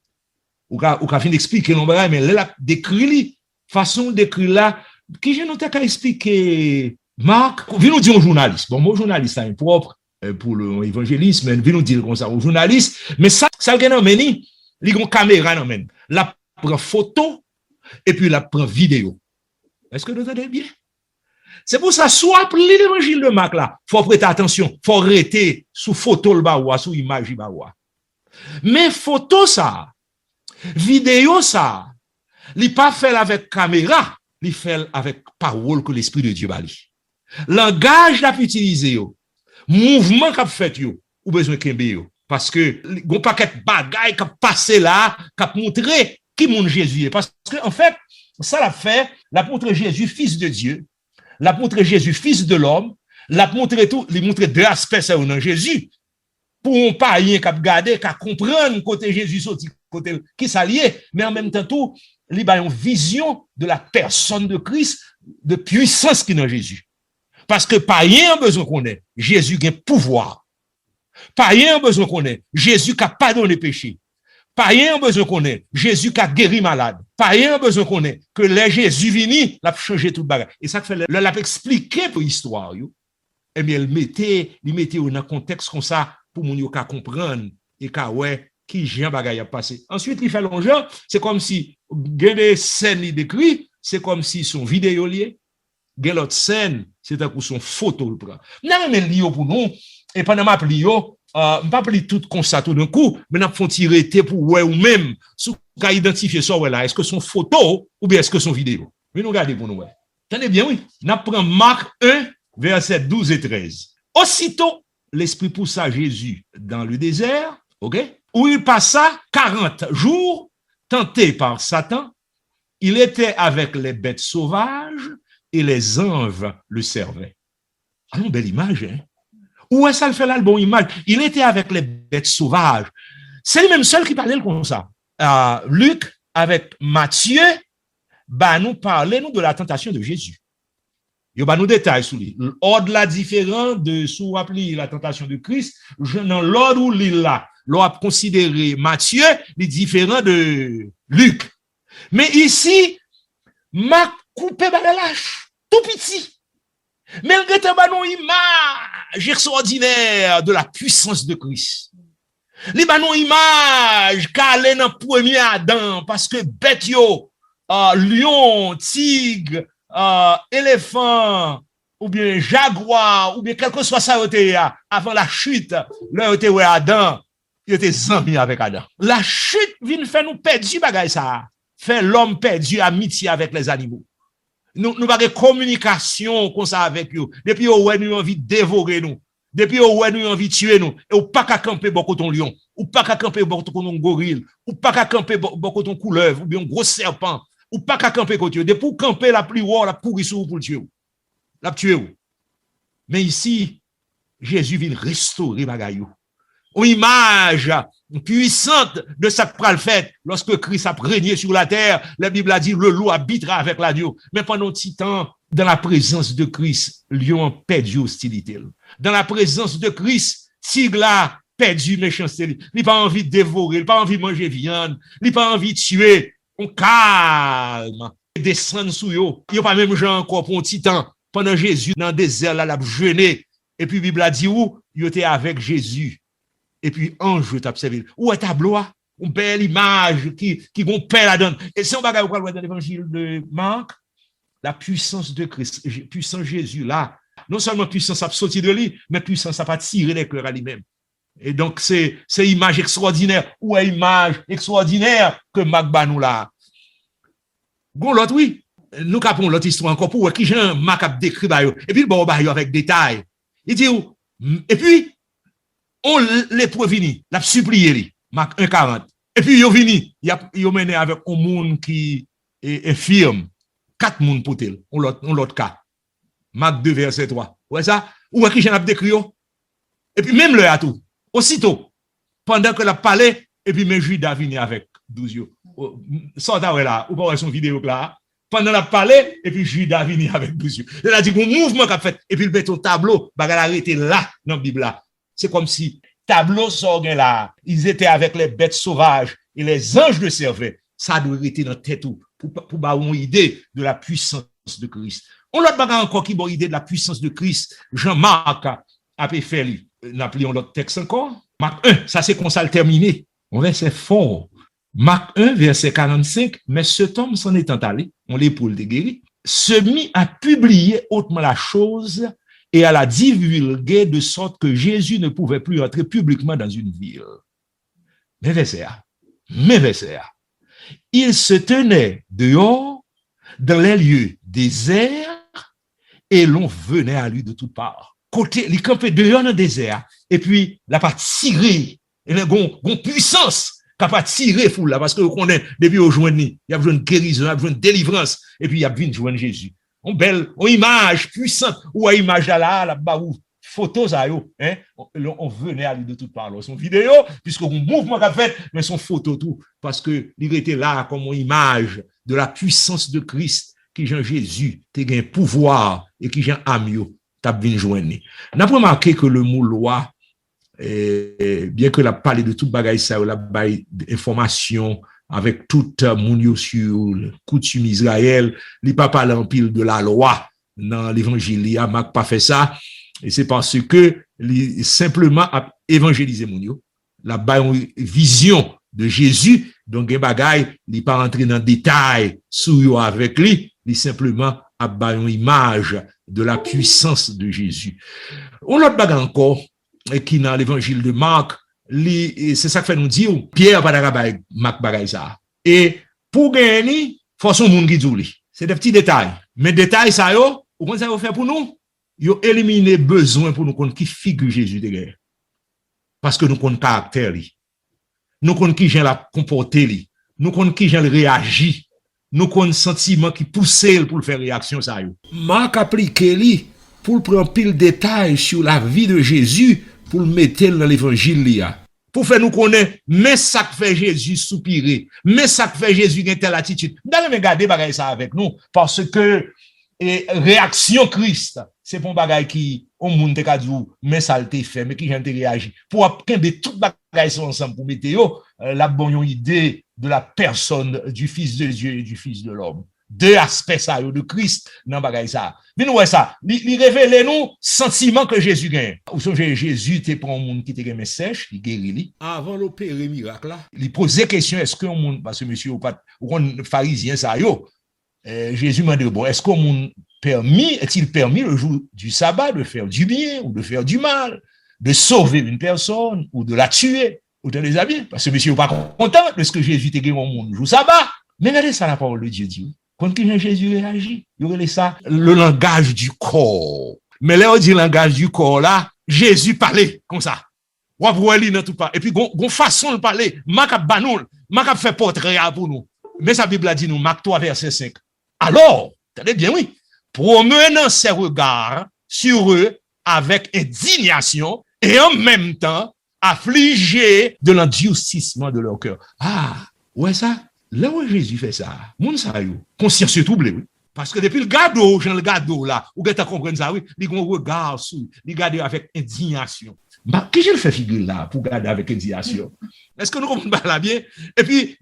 Ou qu'a fin d'expliquer non mais l'a décrit, façon d'écrire là, qui je nous t'a expliquer Marc, vient nous dire un journaliste. Bon, moi journaliste c'est impropre pour l'évangélisme, mais vient nous dire comme ça au journaliste, mais ça le gagne meni, il a une caméra non men. La prend photo et puis la prend vidéo. Est-ce que vous entendez bien? C'est pour ça, soit l'évangile de Marc là, faut prêter attention, faut arrêter sous photo le bawa, sous image le bawa. Mais photo ça, vidéo ça, il pas fait avec caméra, il fait avec parole que l'esprit de Dieu bali. Langage l'a utilisé mouvement qu'a fait yo, ou besoin kembe yo parce que gon paquet bagaille qu'a passé là, qu'a montré qui mon Jésus est parce que en fait, ça l'a fait, l'a montré Jésus fils de Dieu. L'a montré Jésus, fils de l'homme, l'a montré tout, il montré deux aspects ça dans Jésus. Pour un païen qui a regardé, qui a comprendre côté Jésus sorti, côté qui s'alliait, mais en même temps tout, il a une vision de la personne de Christ, de puissance qui est dans Jésus. Parce que païen a besoin qu'on ait, Jésus a un pouvoir. Païen a besoin qu'on ait, Jésus qui a pardonné péché. Païen a besoin qu'on ait, Jésus qui a guéri malade. Païen a besoin qu'on ait, que les Jésus vini, l'a changé tout le bagage. Et ça fait, l'a expliqué pour l'histoire, et bien, il mettait dans un contexte comme ça, pour moun yo ka comprendre, et ka ouais, qui Jean bagage a passé. Ensuite, il fait l'enjeu, c'est comme si, gen des scènes il décrit, c'est comme si son vidéo lié, gen l'autre scène, c'est un coup son photo le prend. Non, mais lié pour nous, et pendant ma plio, pas pli tout comme ça tout d'un coup, mais n'a font tirer pour ouais ou même sous qu'a identifier ça ouais là, est-ce que son photo ou bien est-ce que son vidéo. Mais nous regardez pour nous ouais. Tenez bien oui, n'a prend Marc 1 verset 12 et 13. Aussitôt l'esprit poussa Jésus dans le désert, OK? Où il passa 40 jours tenté par Satan. Il était avec les bêtes sauvages et les anges le servaient. Ah non, belle image hein. Où est-ce qu'il fait là le bon image? Il était avec les bêtes sauvages. C'est le même seul qui parlait comme ça. Luc, avec Matthieu, nous parlait nous de la tentation de Jésus. Il y a nous détails sur lui. L'ordre là différent de sous appli la tentation de Christ, dans l'ordre où il là, l'on a considéré Matthieu, il est différent de Luc. Mais ici, m'a coupé par la lâche, tout petit. Mais il y a une image extraordinaire de la puissance de Christ. Il y a une image qu'elle est dans le premier Adam, parce que bête yo, lion, tigre, éléphant, ou bien jaguar, ou bien quel que soit ça, avant la chute, là, il était Adam, il était zami avec Adam. La chute vient faire nous perdre bagay ça, fait l'homme perdu amitié avec les animaux. Nous pas de communication comme ça avec eux. Depuis ouais nous envie de dévorer nous. Depuis ouais nous envie de tuer nous. Et ou pas qu'à camper beaucoup ton lion, ou pas qu'à camper beaucoup ton gorille, ou pas qu'à camper beaucoup ton couleuvre, ou bien un gros serpent, ou pas qu'à camper côté. Depuis pour camper la pluie ou la pourri sur pour le tuer. La tuer. Mais ici Jésus vient restaurer bagayou. Une image puissante de ce que le fait lorsque Christ a régné sur la terre. La Bible a dit le loup habitera avec l'agneau. Mais pendant un petit temps, dans la présence de Christ, lion a perdu hostilité. Dans la présence de Christ, tigre a perdu méchanceté. Il n'a pas envie de dévorer, il n'a pas envie de manger viande, il n'a pas envie de tuer. On calme, descend sous eux. Il n'y a pas même gens encore pour un petit temps. Pendant Jésus, dans le désert, là, il a jeûné. Et puis, la Bible a dit où? Il était avec Jésus. Et puis, ange t'a observé. Où est tableau? Une belle image qui gon père la donne. Et si on va voir dans l'évangile de Marc, la puissance de Christ, puissance Jésus là, non seulement puissance a sorti de lui, mais puissance a pas tiré les cœurs à lui-même. Et donc, c'est image extraordinaire. Où est image extraordinaire que Marc banou là? Gon l'autre, oui. Nous capons l'autre histoire encore pour qui Jean Marc a décrit et puis bon avec détail. Il dit et puis on les prévini, l'a supplié lui, Marc 1:40. Et puis yo vini, yo mené avec un monde qui est infirme, 4 monde pour tel, on l'autre cas. Marc 2 verset 3. Ouais ça, ou qui Jean a décrit yo. Et puis même le à tout, aussitôt pendant que la parlé et puis mes Judas vini avec 12 yo. sorta là, ou pas son vidéo là, pendant la parler, et puis Judas venu avec monsieur. Il a dit un mouvement qu'a fait, et puis il met ton tableau, bagarre arrêté là, dans la Bible là. C'est comme si tableau sortait là, ils étaient avec les bêtes sauvages et les anges le servaient. Ça doit être dans la tête pour avoir une idée de la puissance de Christ. On l'autre bagarre encore qui a une idée de la puissance de Christ. Jean-Marc a fait, n'appelons l'autre texte encore. Marc 1, ça c'est qu'on s'est terminé. On verset fort. Marc 1, verset 45, mais cet homme s'en étant allé, on l'épaule de guéri, se mit à publier hautement la chose et à la divulguer de sorte que Jésus ne pouvait plus entrer publiquement dans une ville. Mais verset A. Il se tenait dehors, dans les lieux déserts, et l'on venait à lui de toutes parts. Côté, il campait dehors dans le désert, et puis, il n'a pas tiré, il a une puissance, qui n'a pas tiré foule là, parce que vous connaissez, depuis au joindre, il y a besoin de guérison, il y a besoin de délivrance, et puis il y a besoin de joindre Jésus. Une belle, une image puissante, ou une image là, ou photos ça yo, hein, on venait à lui de toutes parts. Son vidéo, puisque un mouvement qu'a fait, mais son photo tout, parce que il était là comme une image de la puissance de Christ, qui Jean Jésus, t'es un pouvoir, et qui Jean Amio, t'as bien joindre. N'a pas remarqué que le mot loi, bien que la parlé de toute bagaille ça, la bail information avec toute moun sur coutume Israël, il pas parlé en pile de la loi dans l'évangile, il a Marc pas fait ça, et c'est parce que simplement a évangélisé moun yo, la bail vision de Jésus, donc un bagaille, il pas rentrer dans détail sur yo avec lui, il simplement a bail une image de la puissance de Jésus. On l'autre bagaille encore qui dans l'évangile de Marc, c'est ça que fait nous dire Pierre pas d'arabay Marc bagay ça. Et pour gagner, faut son monde qui dit c'est des petits détails, mais détails ça yo, ou comment ça va faire pour nous? Yo éliminer besoin pour nous connaître qui figure Jésus de guerre. Parce que nous connaissons caractère li. Nous connaissons qui gens la comporter li. Nous connaissons qui gens réagit. Nous connaissons sentiment qui pousse pour faire réaction ça yo. Marc applique li pour prendre pile détail sur la vie de Jésus pour le mettre dans l'évangile là. Pour faire nous connaître, mais ça que fait Jésus soupirer, mais ça que fait Jésus gagner telle attitude. D'ailleurs, regardez bagaille ça avec nous, parce que réaction Christ, c'est pour bagaille qui, au monde te dit, mais ça le fait, mais qui j'en réagi. Pour apprendre toute bagaille ensemble pour mettre la bonne idée de la personne du Fils de Dieu et du Fils de l'homme. Deux aspects ça de Christ dans bagaille ça. Mais nous ça, il révèle nous sentiment que Jésus gagne. Ou Jésus te prend un monde qui te gagne sèche, il guérit lui. Avant l'opérer miracle là, il posait question est-ce que un monde parce que monsieur ou pas ou pharisien ça yo. Jésus m'a dit bon, est-ce qu'on monde est-il permis le jour du sabbat de faire du bien ou de faire du mal, de sauver une personne ou de la tuer ou de les habiller parce que monsieur ou pas content de ce que Jésus te gagne au monde jour sabbat. Mais regardez ça la parole de Dieu dit. Quand Jésus réagit, il y a ça, le langage du corps. Mais là, on dit le langage du corps, là, Jésus parlait comme ça. On voit lui dans tout pas. Et puis, gon façon de parler, Marc Banoul, Marc fait portrait pour nous. Mais sa Bible a dit nous, Marc 3, verset 5. Alors, tenez bien, oui, promenant ses regards sur eux avec indignation et en même temps, affligé de l'endurcissement de leur cœur. Ah, ouais, ça? Là où Jésus fait ça, moun sa yo, conscience troublé, oui. Parce que depuis le gado, Jean le gado là, ou que tu comprends ça, oui, il regarde sous, il regarde avec indignation. Bah, qui je le fait figure là pour garder avec indignation? Est-ce que nous comprenons pas là bien? Et puis,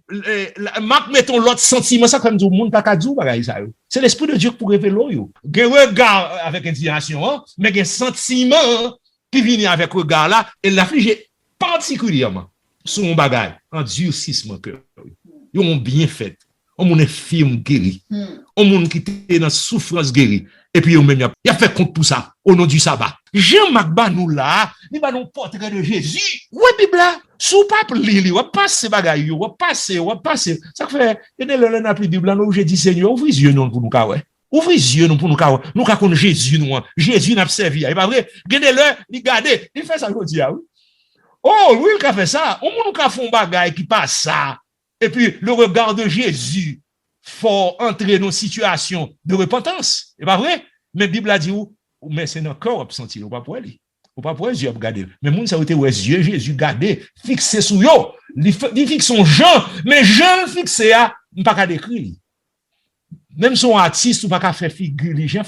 Marc, mettons l'autre sentiment, ça comme tout le monde, pas qu'à dire, ça. C'est l'Esprit de Dieu pour révéler, yo. Il regarde avec indignation, hein, mais il y a un sentiment qui vient avec regard là, et l'afflige particulièrement sur mon bagage, endurcissement cœur. Ils ont bien fait. On mon infirme guéri. On mon qui était dans souffrance guéri. Et puis, il a fait compte pour ça, au nom du sabbat. Jean-Marc Banou là, il va nous portrait de Jésus. Ouais, Bible là. Sous pape Lili, on passe bagaille, on passe. Ça fait, il y a des n'a plus Bible là, où j'ai dit, Seigneur, ouvrez les yeux nous pour nous kawe. Ouvrez les yeux nous pour nous kawe. Nous connaissons Jésus nous. Jésus n'a pas servi. Il pas vrai. Regardez-le, regardez. Il fait ça aujourd'hui, oui. Oh, oui, il a fait ça. On nous a fait un bagaille qui passe ça. Et puis, le regard de Jésus faut entrer dans une situation de repentance. C'est pas vrai? Mais la Bible a dit, mais c'est dans le corps absenti, ou pas pour aller. Ou pas pour les yeux regarder. Mais moun ça a été les yeux Jésus garder, fixé sur eux. il fixe son Jean, mais Jean fixé à, pas qu'à décrire. Même son artiste, ou pas qu'à faire figure, qui j'en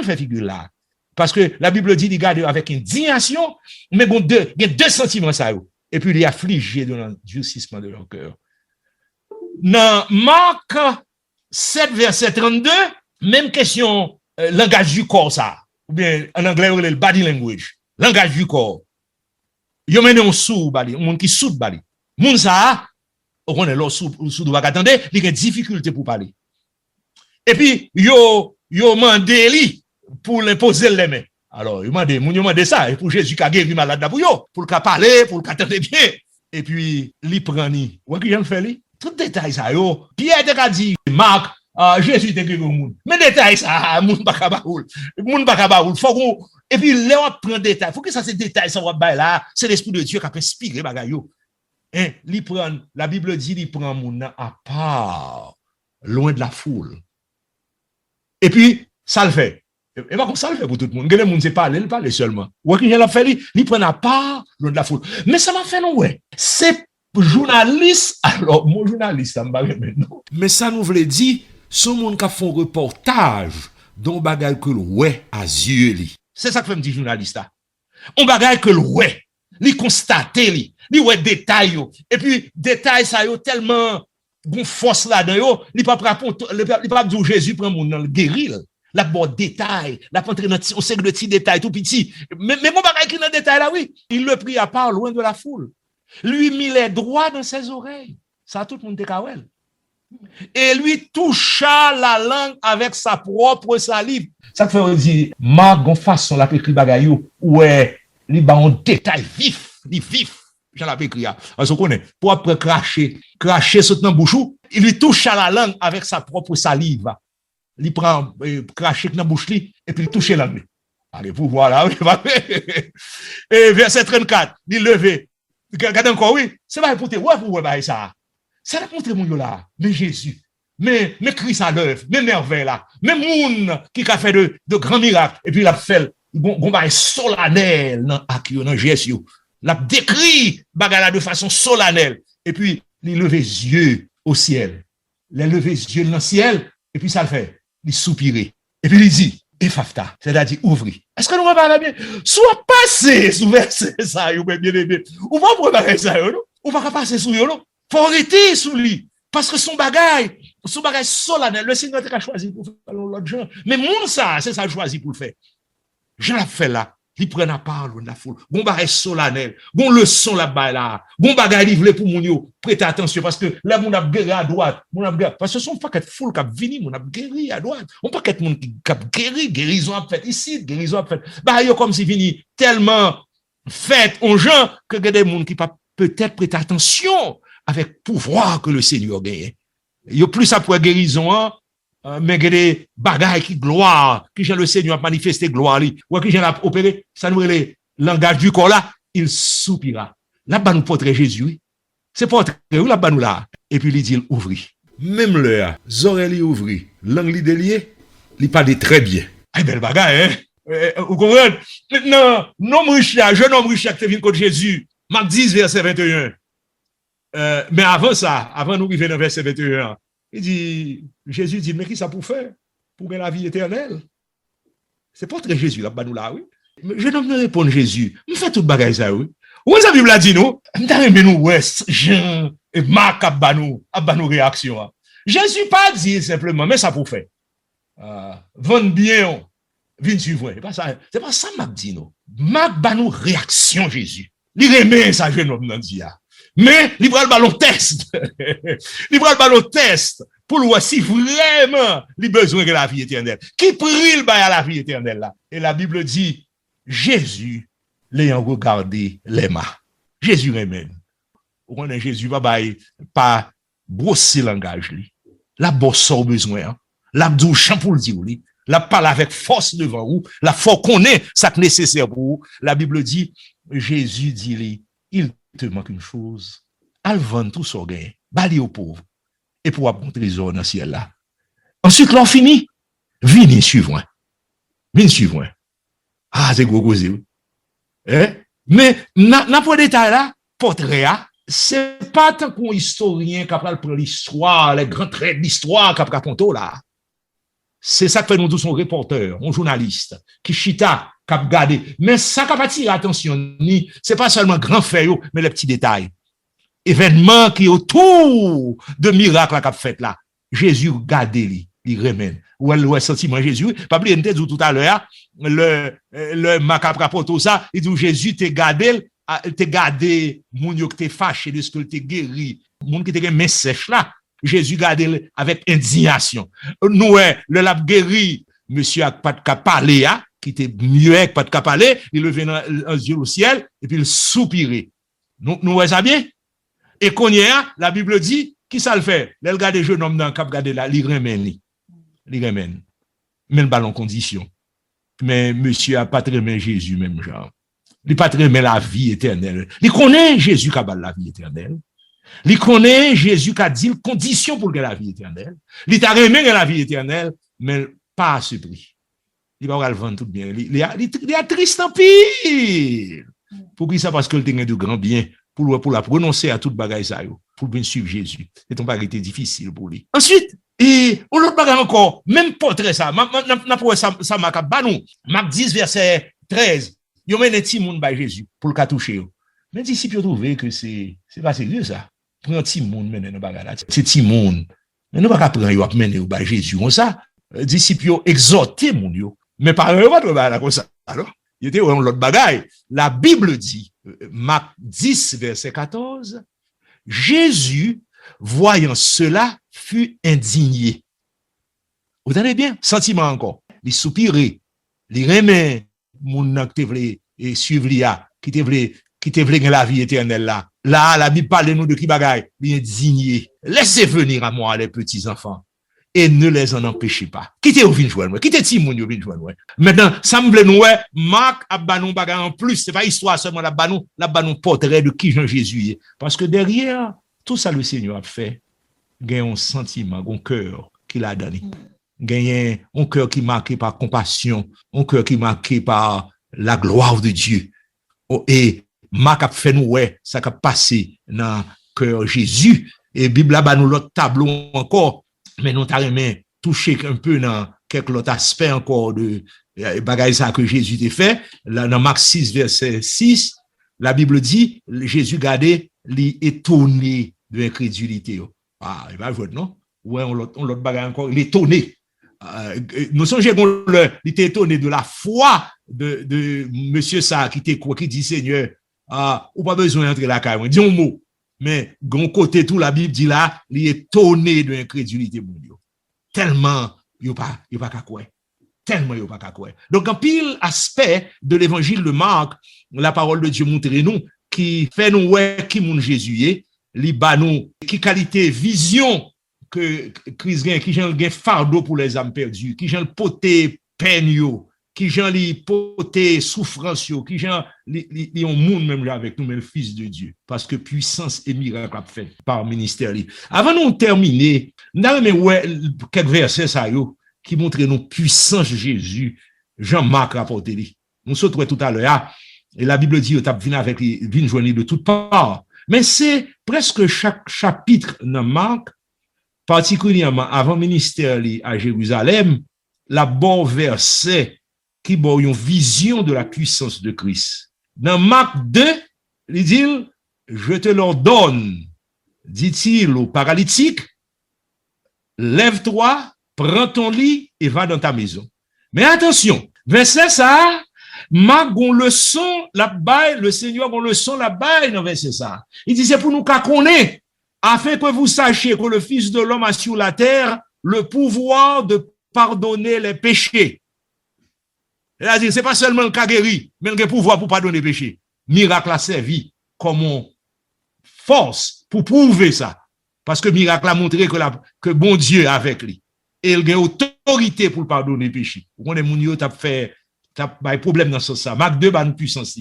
fait figure là? Parce que la Bible dit, il garde avec indignation, mais bon, il y a deux sentiments ça. Et puis il est affligé de l'endurcissement de leur cœur. Dans Marc 7, verset 32, même question, langage du corps, ça. Ou bien, en anglais, on le body language. Langage du corps. Yo mène un sous bali, un monde qui sous bali. Moun ça, on est là sous de va attendre, il a une difficulté pour parler. Et puis yo mandé li pour l'imposer les mains. Alors, yo mandé ça et pour Jésus qui a guéri malade pour yo, pour le parler, pour le attendre bien. Et puis li prend ni. Ou qui j'en fait li? Tout détail ça yo. Pierre te dit Marc Jésus te guéri au monde. Mais détail ça, moun pas kabaoul. Moun pas kabaoul. Faut qu'on et puis là on prend détail. Faut que ça c'est détail ça va bailler là, c'est l'esprit de Dieu qui a inspiré bagay yo. Hein, li prend la Bible dit il prend moun à part, loin de la foule. Et puis ça le fait. Et pas comme ça le fait pour tout le monde. Les gens c'est parler, il parle seulement. Ou qui l'a fait il prend à part, loin de la foule. Mais ça m'a fait non ouais. C'est journaliste, alors mon journaliste ça me paraît maintenant. Mais ça nous veut dire son monde qui font reportage dont bagay que ouais à yeux li. C'est ça que fait me dire journaliste là. On bagay que ouais, li constater li ouais détail yo. Et puis détail ça yo tellement bon force là dedans yo, li pas dire Jésus prend mon dans le guérir. La bon détail, la entrer dans on sait de petits détails tout petit. Mais mon bagay qui dans détail là oui, il le prit à part loin de la foule. Lui mit les doigts dans ses oreilles. Ça tout le monde te kawel. Et lui toucha la langue avec sa propre salive. Ça fait dire, Marc, gon façon la écrit bagayou, ouais, li ba un détail vif, j'en l'ai écrit. Parce qu'on connaît, pour après cracher sur dans bouchou, il lui toucha la langue avec sa propre salive. Il prend, cracher dans bouche li, et puis il touche la langue. Allez, pour voir là, et verset 34, il levé. Regardez encore, oui, c'est pas pour te voir pour voir ça. Ça a montré mon là, mais Jésus, mais Christ à l'œuvre, mais merveille là, mais moun qui a fait de grands miracles, et puis il a fait bon bail solennel dans Jésus. Il a décrit bagala de façon solennelle, et puis il levé les yeux au ciel. Il a levé les yeux dans le ciel, et puis ça le fait, il soupirait. Et puis il dit, Ephaphatha, c'est-à-dire ouvrir. Est-ce que nous va parler bien? Soit passé sous verset ça, ou bien aimé. Ou va préparer ça, ou va passer sous yo, faut arrêter sous lui. Parce que son bagage solennel, le Seigneur a choisi pour faire l'autre gens. Mais moun ça, c'est ça choisi pour le faire. Je l'ai fait là. Il prend la parole de la foule. Bon bagage solennel. Bon leçon là-bas là. Bon bagage livré pour moun yo. Prêtez attention parce que là, moun a guéri à droite. Parce que son paquet de foule qui a venu, moun a guéri à droite. On paquet de moun qui a guéri, guérison a fait ici, guérison a fait. Bah, yo comme si fini tellement fait en gens que des moun qui pas peut-être prêter attention avec pouvoir que le Seigneur gagne. Il y a plus à pour guérison, mais il y a des bagailles qui gloire, qui le Seigneur a manifesté gloire, ou qui a opéré, ça nous le langage du corps là, il soupira. Là-bas nous portrait Jésus, c'est portrait, là-bas nous là. Et puis il dit, il ouvrit. Même l'heure, oreilles ouvrit, langue li délié, il parle très bien. Ah, belle bagaille, hein? Vous comprenez? Maintenant, jeune homme riche qui vient contre Jésus, Marc 10, verset 21. Mais avant ça, avant nous arriver dans verset 21, il dit, Jésus dit, mais qui ça pour faire? Pour gagner la vie éternelle? C'est pas très Jésus, là-bas nous là, oui. Mais je ne répondre Jésus, me fait tout bagage ça, oui. Où est-ce que la Bible a dit nous? Mais nous, ouais, Jean et Marc a nous réaction. Jésus pas dit simplement, mais ça pour faire. Vendre bien, vin suivre. C'est pas ça Marc dit nous. Marc a nous réaction Jésus. Il remet ça jeune homme dans dit. Mais il prend le ballon test. Il prend le ballon test pour voir si vraiment il a besoin de la vie éternelle. Qui prie le bail à la vie éternelle là? Et la Bible dit, Jésus l'ayant regardé les mains. Jésus même. On est Jésus pas brosser langage li. La bosse au besoin. La dou champ pour le dire li. La parle avec force devant vous. La force qu'on est, ça que nécessaire pour vous. La Bible dit, Jésus dit li, il te manque une chose. Al vendre tout son gain, bali aux pauvres. Et pour avoir un trésor dans le ciel là. Ensuite, l'on finit. Venez suivre. Venez suivre. Ah, c'est gros gosé. Mais, n'a pas de détail là, portrait, c'est pas tant qu'on historien qui a prendre l'histoire, les grands traits de l'histoire qui a raconté là. C'est ça que fait nous tous, son reporter, un journaliste, qui chita, qui a regardé. Mais ça qui a attiré l'attention, c'est pas seulement grand fait, mais les petits détails. Événements qui autour de miracles qu'a fait là. Jésus regardez il remène. Ou le sentiment Jésus, pas oublier dit tout à l'heure, le macabre tout ça, il dit Jésus t'es gardé moun yo qui t'es fâché de ce que t'es guéri, moun qui t'es main sèche là. Jésus gardé avec indignation. Nous le l'a guéri, monsieur a pas de parler qui était mieux pas de parler, il levait un yeux au ciel et puis il soupirait. Nous ça bien. Et qu'on y a, la Bible dit, qui ça le fait? Elle regarde les jeunes hommes dans le cap, regarde là, il remène. Mais le ballon condition. Mais monsieur a pas très aimé Jésus, même genre. Il pas très aimé la vie éternelle. Il connaît Jésus qui a la vie éternelle. Il connaît Jésus qui a dit condition pour la vie éternelle. Il t'a aimé la vie éternelle, mais pas à ce prix. Il va le vendre tout bien. Il est triste en pile. Pour qui ça? Parce que il a de grand bien. Pour la prononcer à toute bagaille ça, pour bien suivre Jésus. C'est un bagage difficile pour lui. Ensuite, et l'autre bagage encore, même portrait ça, ça m'a banou. Marc 10, verset 13. Yo mène un petit monde by Jésus pour le cas toucher. Mais disciples ont trouvé que c'est pas sérieux ça. Prends un petit monde mener dans bagage là. C'est petit monde. Mais nous pas prendre yo mener au by Jésus comme ça. Disciples ont exhorté mon yo. Mais pas votre bagage comme ça. Alors, il était l'autre bagaille. La Bible dit, Marc 10, verset 14, Jésus, voyant cela, fut indigné. Vous entendez bien? Sentiment encore. Il soupirait, il remet mon qui voulait suivre l'IA, qui te voulait la vie éternelle là. Là, la Bible parle de nous de qui bagaille? Il est indigné. Laissez venir à moi les petits enfants. Et ne les en empêchez pas. Quittez au vin joindre, quittez Timon au vin joindre. Maintenant, ça me plaît nous, Marc a banon bagarre en plus, c'est pas histoire seulement la banon portrait de qui Jean Jésus est. Parce que derrière, tout ça le Seigneur a fait, gagne un sentiment, un cœur qu'il a donné. Gagne un cœur qui est marqué par compassion, un cœur qui est marqué par la gloire de Dieu. Et Marc a fait nous, ça a passé dans le cœur Jésus. Et Bible a nous l'autre tableau encore. Mais nous t'avons touché un peu dans quelques autres aspects encore de bagaille ça que Jésus t'a fait. Là, dans Marc 6, verset 6, la Bible dit, Jésus gardait l'étonné de l'incrédulité. Ah, il va jouer, non? Ouais, on l'autre bagaille encore, il est étonné. Nous songeons qu'il était étonné de la foi de monsieur ça qui dit Seigneur, ou pas besoin d'entrer la caille, dis un mot. Mais, gon côté tout, la Bible dit là, il est étonné de l'incrédulité, mon Dieu. Tellement, il pas qu'à quoi. Tellement, il pas qu'à quoi. Donc, en pile aspect de l'évangile de Marc, la parole de Dieu montre nous, qui fait nous, qui mon Jésus est, li ba nous, qui qualité, vision, que Christ gagne, qui j'en gagne fardeau pour les âmes perdues, qui j'en poté peine yo, qui j'en li poté souffrance yo, qui j'en li on monde même là avec nous, mais le Fils de Dieu. Parce que puissance et miracle a fait par ministère li. Avant nous terminer, nous avons quelques versets ça yo, qui montrent nous puissance de Jésus. Jean-Marc rapporté li. Nous sautons tout à l'heure, et la Bible dit, tu vient avec vient joindre de toutes parts. Mais c'est presque chaque chapitre dans Marc, particulièrement avant ministère li à Jérusalem, la bon verset qui a une vision de la puissance de Christ. Dans Marc 2, il dit, je te l'ordonne, dit-il au paralytique, lève-toi, prends ton lit et va dans ta maison. Mais attention, verset ça, Marc gon leçon là-bas, le Seigneur gon leçon là-bas dans verset ça. Il dit, c'est pour nous qu'à connaître, afin que vous sachiez que le Fils de l'homme a sur la terre le pouvoir de pardonner les péchés. C'est-à-dire, c'est pas seulement le cas guéri, mais le pouvoir pour pardonner les péchés. Miracle a servi comme une force pour prouver ça. Parce que miracle a montré que bon Dieu est avec lui. Et il a autorité pour pardonner les péchés. Vous connaissez, mon Dieu, t'as un problème dans ce sens. Marc 2, une puissance.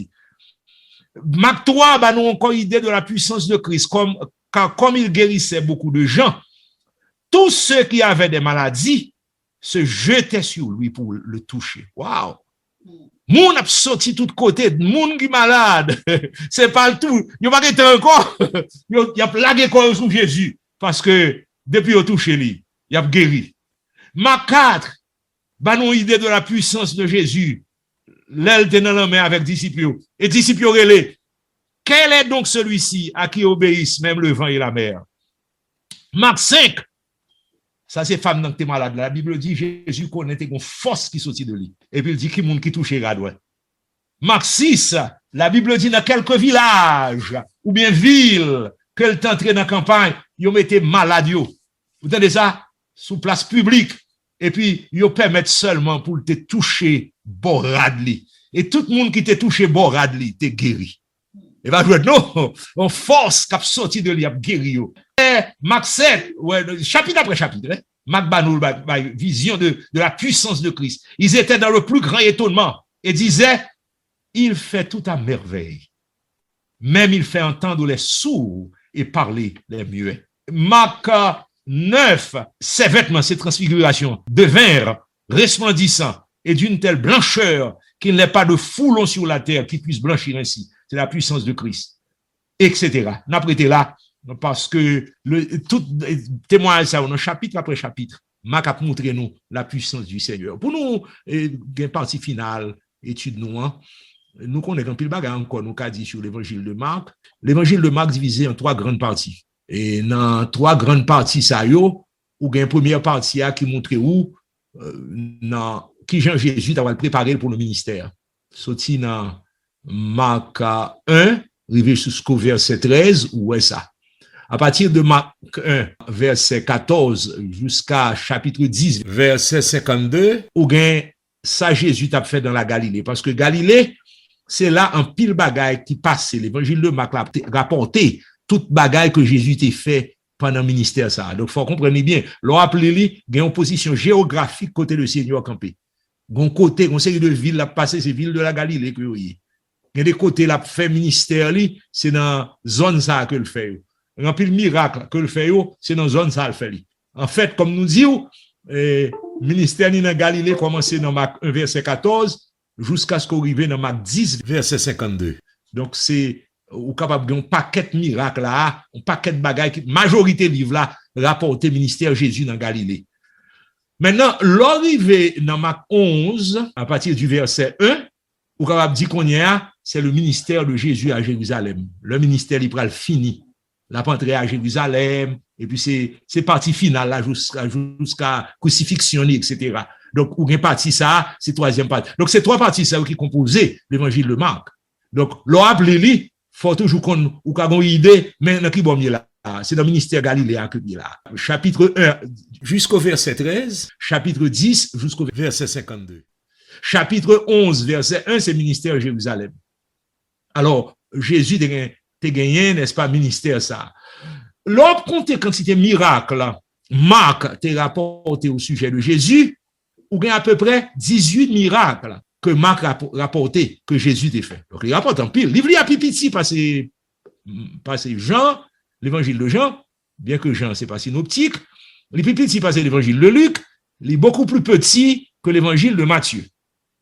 Marc 3, nous avons encore idée de la puissance de Christ. Comme il guérissait beaucoup de gens, tous ceux qui avaient des maladies se jetaient sur lui pour le toucher. Waouh! Moun ap sorti tout côté, moun qui malade, c'est pas le tout. Yo pas été encore, yo y a plagué quoi sous Jésus parce que depuis yo touché lui, y a guéri. Marc 4, bah nous idée de la puissance de Jésus. L'elle était dans la main avec disciples et disciples relé. Quel est donc celui-ci à qui obéissent même le vent et la mer? Marc 5, ça c'est femme qui est malade. La Bible dit Jésus connaît une force qui sortit de lui. Et puis il dit qui monde qui touche radouin. Marc 6, la Bible dit dans quelques villages ou bien villes qu'elle t'entrée dans la campagne, ils mettaient malade. Vous entendez ça? Sous place publique. Et puis, ils permettent seulement pour te toucher Boradli. Et tout le monde qui t'a touché Boradli, t'es guéri. Et va jouer, non, en force qui a sorti de lui, a guéri. Et Marc 7, ouais, chapitre après chapitre, hein, Marc Banou, vision de la puissance de Christ. Ils étaient dans le plus grand étonnement et disaient, il fait tout à merveille. Même il fait entendre les sourds et parler les muets. Marc 9, ses vêtements, ses transfigurations devinrent resplendissants et d'une telle blancheur qu'il n'est pas de foulon sur la terre qui puisse blanchir ainsi. C'est la puissance de Christ, etc. N'a prêté là, parce que tout témoignage ça, chapitre après chapitre, Marc a montré nous la puissance du Seigneur. Pour nous, une partie finale, étude nous, nous connaissons un peu le bagage encore, nous qu'a dit sur l'évangile de Marc. L'évangile de Marc divisé en 3 grandes parties. Et dans 3 grandes parties, ça yo, ou une première partie qui montre où, qui Jean Jésus d'avoir préparé pour le ministère. Sorti dans Marc 1, arrivé jusqu'au verset 13, où est ça? À partir de Marc 1, verset 14, jusqu'à chapitre 10, verset 52, où gain ça Jésus t'a fait dans la Galilée. Parce que Galilée, c'est là un pile bagaille qui passait. L'évangile de Marc l'a rapporté toute bagaille que Jésus t'a fait pendant le ministère ça. Donc, faut comprendre bien. L'on appelé il y a une position géographique côté le Seigneur campé. Gon côté, gon série de villes l'a passé, c'est ville de la Galilée que vous voyez. Il y a des côtés l'a fait ministère li, c'est dans zone ça que le fait. Un pile miracle que le fait c'est dans zone ça le fait li. En fait, comme nous disons, ministère ni dans Galilée commencé dans Marc 1 verset 14 jusqu'à ce qu'on arrive dans Marc 10 verset 52. Donc c'est ou capable d'un paquet de miracles là, un paquet de bagailles qui majorité livre là rapporté ministère Jésus dans Galilée. Maintenant, l'arrivée dans Marc 11 à partir du verset 1, ou capable dire qu'on y a, c'est le ministère de Jésus à Jérusalem. Le ministère il pral fini. La rentrée à Jérusalem et puis c'est partie finale là jusqu'à crucifixion etc. Donc ou une partie ça, c'est troisième partie. Donc c'est 3 parties ça qui composaient l'évangile de Marc. Donc l'on appelé faut toujours qu'on ou qu'a une idée mais dans qui bon là c'est dans le ministère galiléen que là chapitre 1 jusqu'au verset 13, chapitre 10 jusqu'au verset 52. Chapitre 11 verset 1 c'est ministère Jérusalem. Alors Jésus t'es gagné n'est-ce pas ministère ça. L'autre compte quantité miracle Marc t'es rapporté au sujet de Jésus ou bien à peu près 18 miracles que Marc a rapporté, que Jésus t'a fait. Donc, il rapporte en pile. Livre à Pipiti, passé Jean, l'évangile de Jean, bien que Jean, c'est pas synoptique. Les Pipiti, passé l'évangile de Luc, il est beaucoup plus petit que l'évangile de Matthieu.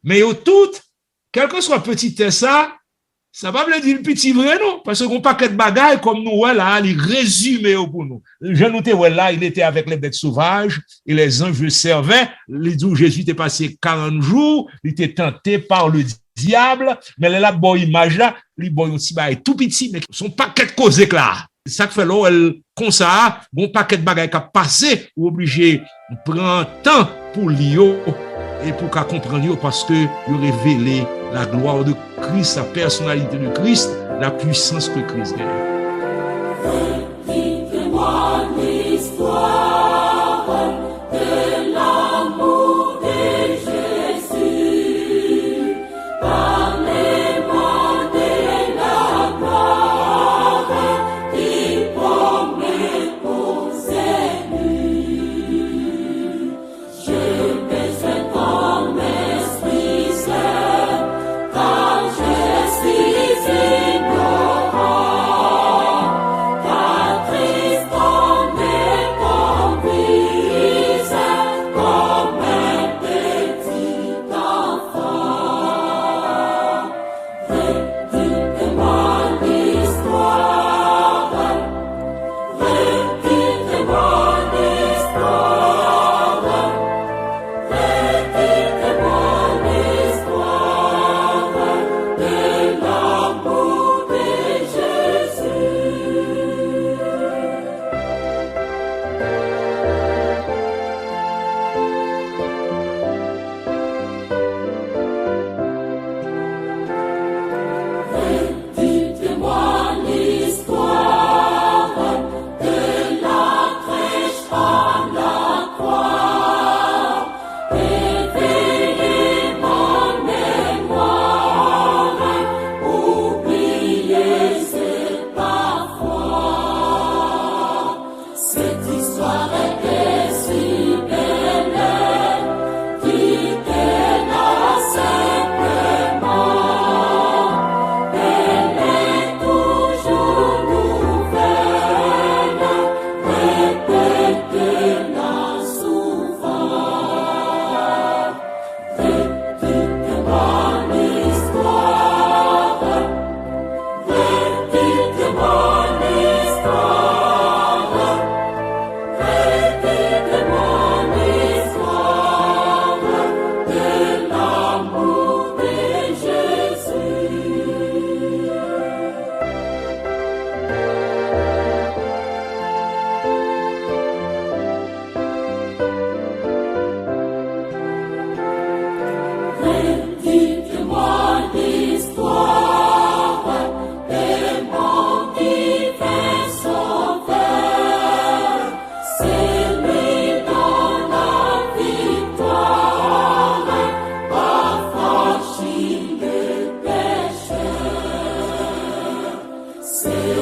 Mais au tout, quel que soit petit ça va me dire le petit vrai, non? Parce qu'on paquet de bagailles comme nous, là, il résumé pour nous. Je notais, là, il était avec les bêtes sauvages et les anges le servaient. Les jours Jésus était passé 40 jours, il était tenté par le diable, mais là, bon image là, il bon aussi, tout petit, mais son paquet de causes là. Ça fait là, elle, comme ça, bon paquet de bagailles qui a passé, ou obligé de prendre temps pour lire et pour qu'à comprendre parce que il révélé la gloire de Christ, la personnalité de Christ, la puissance que Christ gagne. Dites-moi l'histoire de l'amour de Jésus. Parlez-moi de la gloire qui promet pour Seigneur. Je besoin ton esprit saint, car je suis ignorant, car C'est